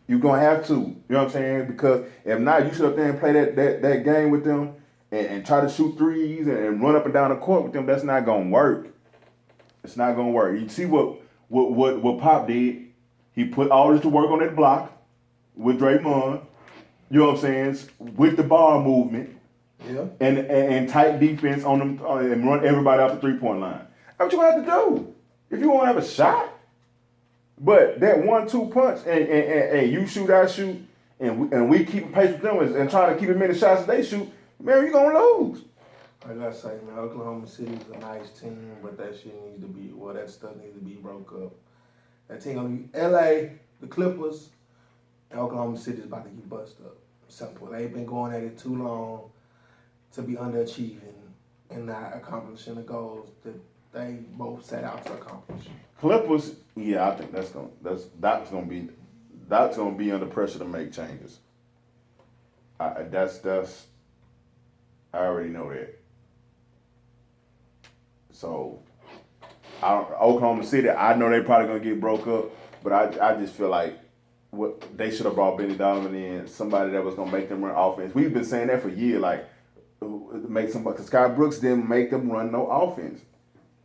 Speaker 1: You're gonna have to. You know what I'm saying? Because if not, you sit up there and play that game with them and try to shoot threes and run up and down the court with them. That's not gonna work. It's not gonna work. You see what Pop did? He put all this to work on that block with Draymond. You know what I'm saying? With the ball movement.
Speaker 2: Yeah.
Speaker 1: And tight defense on them and run everybody off the 3-point line. That's what you have to do if you want to have a shot. But that 1-2 punch and you shoot, I shoot, and we keep pace with them and trying to keep as many shots as they shoot, man, you're gonna lose.
Speaker 2: I gotta say, man, Oklahoma City's a nice team, but that shit needs to be that stuff needs to be broke up. That team gonna be LA, the Clippers, and Oklahoma City's about to get busted up. Simple. They've been going at it too long to be underachieving and not accomplishing the goals that they both set out to accomplish.
Speaker 1: Clippers, yeah, I think that's gonna be under pressure to make changes. I already know that. So Oklahoma City, I know they probably gonna get broke up, but I just feel like they should have brought Billy Donovan in, somebody that was gonna make them run offense. We've been saying that for years, like make somebody, because Scott Brooks didn't make them run no offense.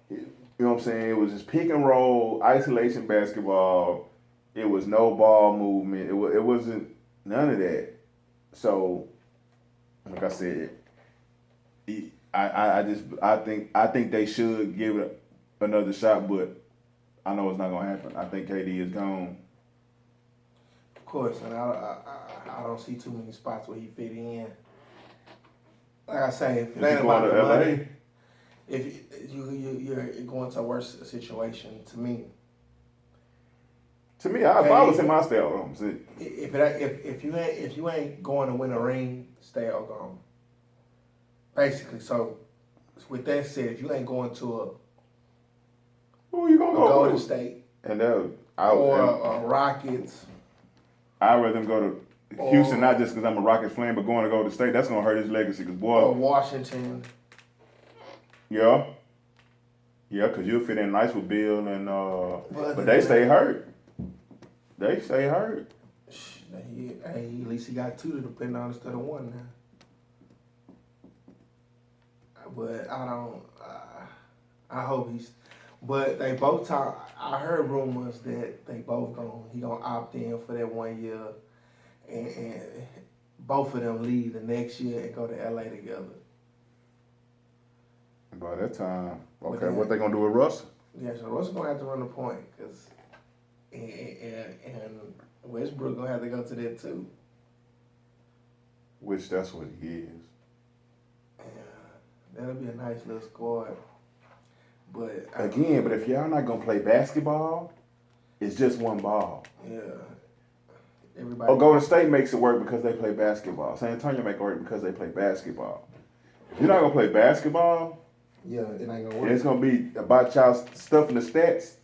Speaker 1: You know what I'm saying? It was just pick and roll, isolation basketball. It was no ball movement. It wasn't none of that. So, like I said, I think they should give it another shot, but I know it's not gonna happen. I think KD is gone.
Speaker 2: Of course, and I don't see too many spots where he fit in. Like I say, if it ain't about the money, if you're going to a worse situation, to me.
Speaker 1: If I was in my stay at home,
Speaker 2: if you ain't going to win a ring, stay at Oklahoma. Basically, so with that said, if you ain't going to
Speaker 1: who you gonna go
Speaker 2: Golden
Speaker 1: to?
Speaker 2: State
Speaker 1: And
Speaker 2: or Rockets,
Speaker 1: I'd rather go to Houston, not just because I'm a Rockets fan, but going to Golden State, that's gonna hurt his legacy. Cause boy,
Speaker 2: or Washington.
Speaker 1: Yeah, because you'll fit in nice with Bill and but they stay hurt. They stay hurt.
Speaker 2: At least he got two to depend on instead of one now. But I hope he's. But they both talk. I heard rumors that he gonna opt in for that 1 year, and both of them leave the next year and go to LA together.
Speaker 1: By that time, okay, what they gonna do with Russ?
Speaker 2: Yeah, so Russ gonna have to run the point, cause and Westbrook gonna have to go to that too.
Speaker 1: Which that's what he is.
Speaker 2: Yeah, that'll be a nice little squad. But
Speaker 1: if y'all not gonna play basketball, it's just one ball.
Speaker 2: Yeah. Everybody.
Speaker 1: Golden State makes it work because they play basketball. San Antonio make it work because they play basketball. If you're not gonna play basketball,
Speaker 2: yeah, it ain't gonna work.
Speaker 1: It's gonna be about y'all stuff in the stats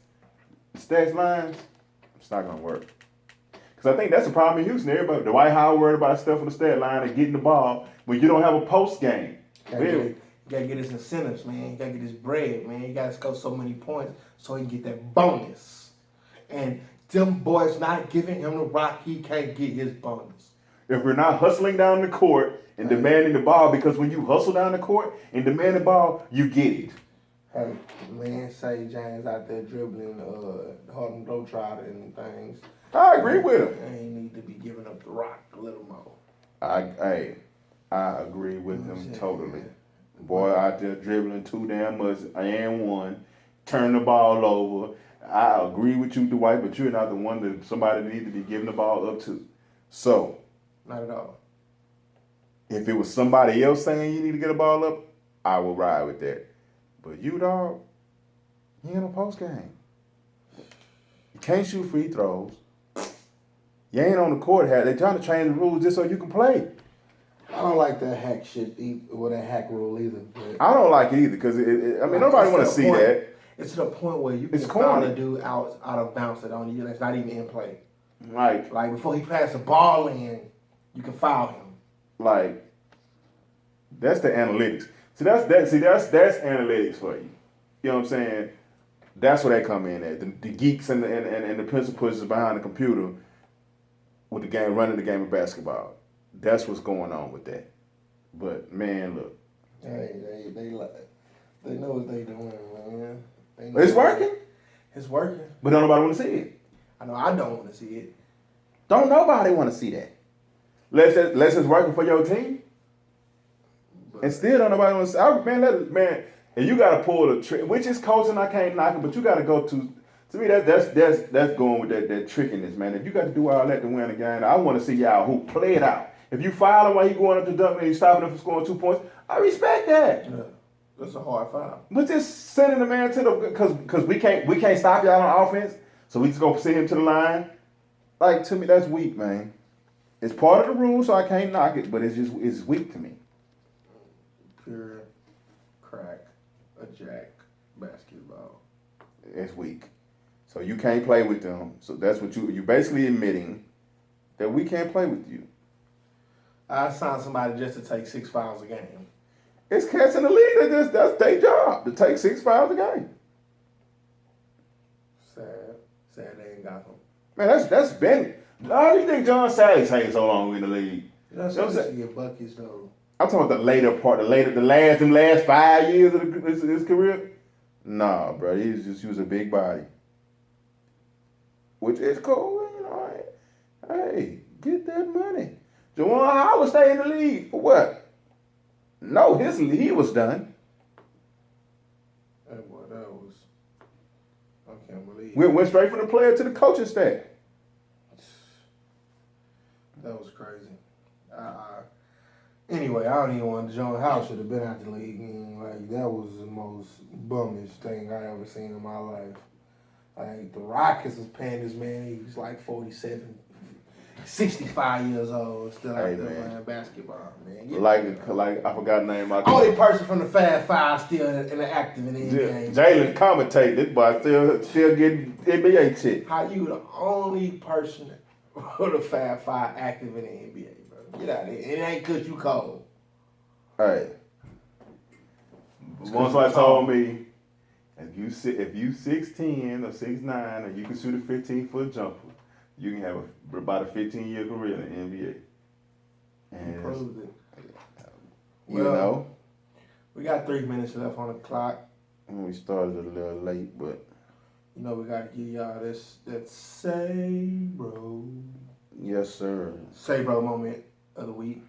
Speaker 1: lines. It's not gonna work. Because I think that's the problem in Houston. Everybody, Dwight Howard worried about stuff in the stat line and getting the ball when you don't have a post game.
Speaker 2: You gotta get his incentives, man. You gotta get his bread, man. You gotta score so many points so he can get that bonus. And them boys not giving him the rock, he can't get his bonus.
Speaker 1: If we're not hustling down the court and demanding the ball, because when you hustle down the court and demand the ball, you get it.
Speaker 2: Hey, man, say James out there dribbling Harlem Globetrotter and things.
Speaker 1: I agree with him.
Speaker 2: And he need to be giving up the rock a little more.
Speaker 1: I agree with him totally. Boy out there dribbling too damn much and one, turn the ball over. I agree with you, Dwight, but you're not the one that somebody needs to be giving the ball up to. So,
Speaker 2: not at all.
Speaker 1: If it was somebody else saying you need to get a ball up, I will ride with that. But you, dog, He ain't no post game. You can't shoot free throws. You ain't on the court. They trying to change the rules just so you can play.
Speaker 2: I don't like that hack shit or that hack rule either.
Speaker 1: I don't like it either because nobody want to see that.
Speaker 2: It's to the point where you can
Speaker 1: It's
Speaker 2: foul
Speaker 1: corny.
Speaker 2: a dude out of bounds that on you that's not even in play.
Speaker 1: Like
Speaker 2: before he passed the ball in, you can foul him.
Speaker 1: Like that's the analytics. That's analytics for you. You know what I'm saying? That's where they come in at. The geeks and the pencil pushers behind the computer with the game, running the game of basketball. That's what's going on with that. But man, look.
Speaker 2: Hey, they know what they doing, man.
Speaker 1: It's working.
Speaker 2: It's working.
Speaker 1: But don't nobody want to see it.
Speaker 2: I know I don't want to see it.
Speaker 1: Don't nobody want to see that. Unless it's working for your team. And still don't nobody want to see. Man, and you got to pull the trick, which is coaching. I can't knock it, but you got to go to me. That's going with that trickiness, man. If you got to do all that to win a game, I want to see y'all who play it out. If you foul him while he going up to dunk and you stopping him from scoring 2 points, I respect that.
Speaker 2: Yeah, that's a hard foul.
Speaker 1: But just sending the man to the because we can't stop y'all on offense, so we just gonna send him to the line. Like, to me, that's weak, man. It's part of the rule, so I can't knock it, but it's weak to me.
Speaker 2: Pure crack a jack basketball.
Speaker 1: It's weak. So you can't play with them. So that's what you basically admitting that we can't play with you.
Speaker 2: I signed somebody just to take 6 fouls a game.
Speaker 1: It's cats in the league that's their job to take 6 fouls a game.
Speaker 2: Sad they ain't got them.
Speaker 1: Man, that's been. How do you think John Sally taking so long in the league?
Speaker 2: That's what to get buckets though.
Speaker 1: I'm talking about the later part, the last 5 years of his career. Nah, bro, he was a big body, which is cool. You know, hey, get that money. Juwan Howard stay in the league for what? No, he was done.
Speaker 2: That was. I can't believe.
Speaker 1: Went straight from the player to the coaching staff.
Speaker 2: That was crazy. Anyway, I don't even want John House should have been out the league. Like, that was the most bummish thing I ever seen in my life. Like, the Rockets was paying this man. He was like 47, 65 years old, still out there playing basketball, man.
Speaker 1: Like I forgot the name.
Speaker 2: Only person from the Fab Five still in the active in the NBA.
Speaker 1: Jalen commentate this, but still getting NBA shit.
Speaker 2: How you the only person from the Fab Five active in the NBA, bro? Get out of here. It ain't cause you cold.
Speaker 1: Hey. Once somebody told me, if you 6'10" or 6'9" and you can shoot a 15-foot jumper, you can have about a 15-year career in the NBA. And
Speaker 2: proved it.
Speaker 1: You know,
Speaker 2: we got 3 minutes left on the clock.
Speaker 1: We started a little late, but
Speaker 2: you know we gotta give y'all that say bro.
Speaker 1: Yes, sir.
Speaker 2: Say bro moment of the week.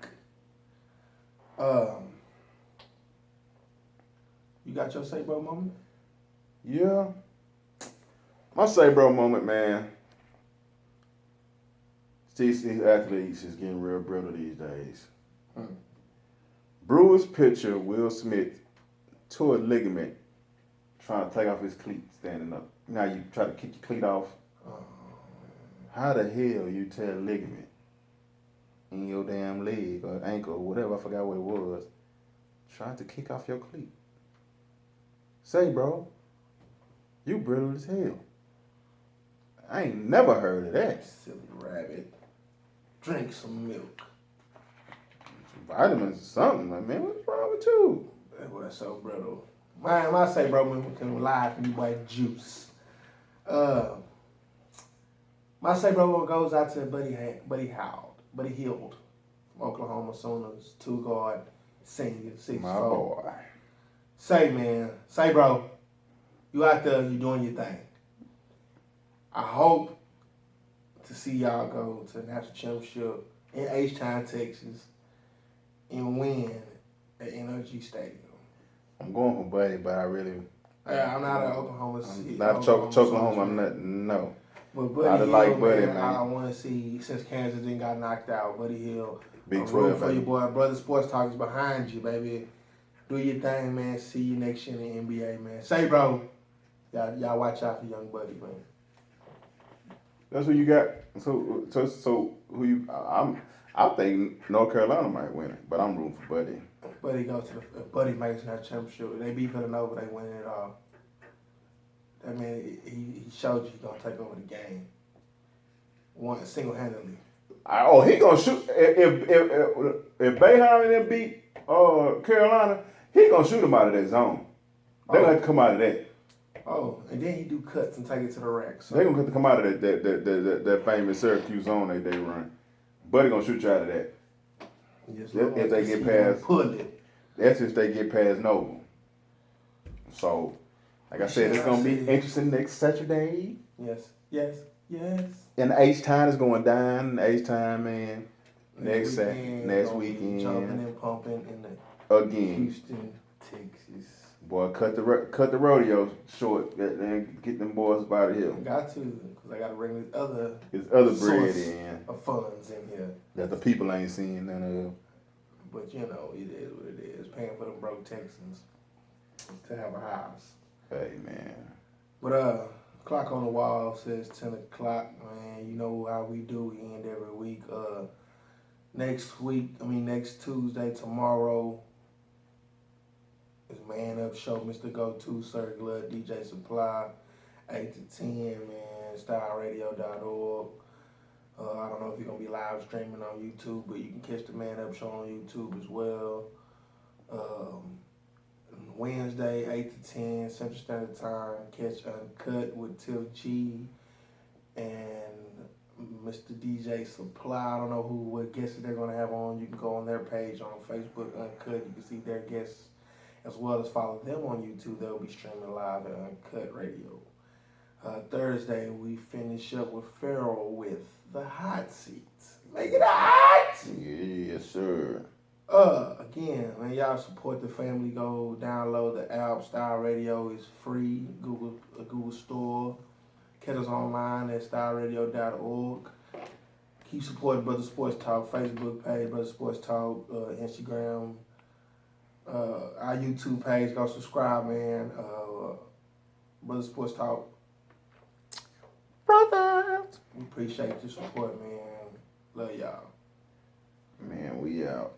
Speaker 2: You got your say bro moment?
Speaker 1: Yeah. My say bro moment, man. These athletes is getting real brittle these days. Brewers pitcher Will Smith tore a ligament trying to take off his cleat standing up. Now you try to kick your cleat off. How the hell you tear a ligament in your damn leg or ankle or whatever, I forgot what it was, trying to kick off your cleat? Say, bro, you brittle as hell. I ain't never heard of that.
Speaker 2: Silly rabbit. Drink some milk.
Speaker 1: Vitamins or something. Like, man, what's wrong with you?
Speaker 2: That boy so brittle. My say bro moment can lie from you boy Juice. My say bro moment goes out to Buddy Hield from Oklahoma Sooners, 2-guard senior, 6'4".
Speaker 1: My boy.
Speaker 2: Say, man. Say, bro. You out there, you doing your thing. I hope to see y'all go to the national championship in H-Town, Texas, and win at NRG Stadium.
Speaker 1: I'm going for Buddy, but I really...
Speaker 2: I'm not an Oklahoma City.
Speaker 1: I'm not Oklahoma. I'm not, no.
Speaker 2: But Buddy
Speaker 1: I
Speaker 2: Hill,
Speaker 1: like Buddy, man.
Speaker 2: I want to see, since Kansas didn't got knocked out, Buddy Hill.
Speaker 1: Big
Speaker 2: 12, for
Speaker 1: baby.
Speaker 2: your boy. Brother Sports Talk is behind you, baby. Do your thing, man. See you next year in the NBA, man. Say, bro. Y'all watch out for young Buddy, man.
Speaker 1: That's who you got. So who you? I think North Carolina might win it, but I'm rooting for Buddy.
Speaker 2: Buddy goes to the Buddy makes that championship. They beat Villanova, they win it all. I mean, he showed you he's gonna take over the game. One single handedly.
Speaker 1: He gonna shoot if Bayham and them beat Carolina, he gonna shoot them out of that zone. They gonna have to come out of that.
Speaker 2: Oh, and then he do cuts and take it to the rack. So.
Speaker 1: They gonna have to come out of that famous Syracuse zone that they run. Buddy gonna shoot you out of that.
Speaker 2: Yes,
Speaker 1: If they get past,
Speaker 2: pull it.
Speaker 1: That's if they get past Nova. So, like I said, it's gonna be interesting next Saturday.
Speaker 2: Yes.
Speaker 1: And the H-Time is going down. The H-Time, man. Next weekend.
Speaker 2: Jumping and pumping in the
Speaker 1: again.
Speaker 2: Houston, Texas.
Speaker 1: Boy, cut the rodeo short and get them boys out of here.
Speaker 2: I got to, because I got to bring this other
Speaker 1: bread in.
Speaker 2: Of funds in here.
Speaker 1: That the people ain't seeing none of.
Speaker 2: But you know, it is what it is. Paying for them broke Texans to have a house.
Speaker 1: Hey, man.
Speaker 2: But clock on the wall says 10 o'clock, man. You know how we do. We end every week. Next Tuesday, tomorrow, is Man Up Show, Mr. Go-To, Circular, DJ Supply, 8 to 10, man, styleradio.org. I don't know if you're going to be live streaming on YouTube, but you can catch the Man Up Show on YouTube as well. Wednesday, 8 to 10, Central Standard Time, catch Uncut with Tiff G and Mr. DJ Supply. I don't know what guests they're going to have on. You can go on their page on Facebook, Uncut. You can see their guests, as well as follow them on YouTube. They'll be streaming live at Uncut Radio. Thursday, we finish up with Farrell with The Hot Seats. Make it hot!
Speaker 1: Yes, sir.
Speaker 2: Again, man, y'all support the family. Go download the app. Style Radio is free. Google Store. Catch us online at styleradio.org. Keep supporting Brother Sports Talk. Facebook page, Brother Sports Talk. Instagram. Our YouTube page. Go subscribe, man. Brother Sports Talk.
Speaker 1: Brothers.
Speaker 2: We appreciate your support, man. Love y'all.
Speaker 1: Man, we out.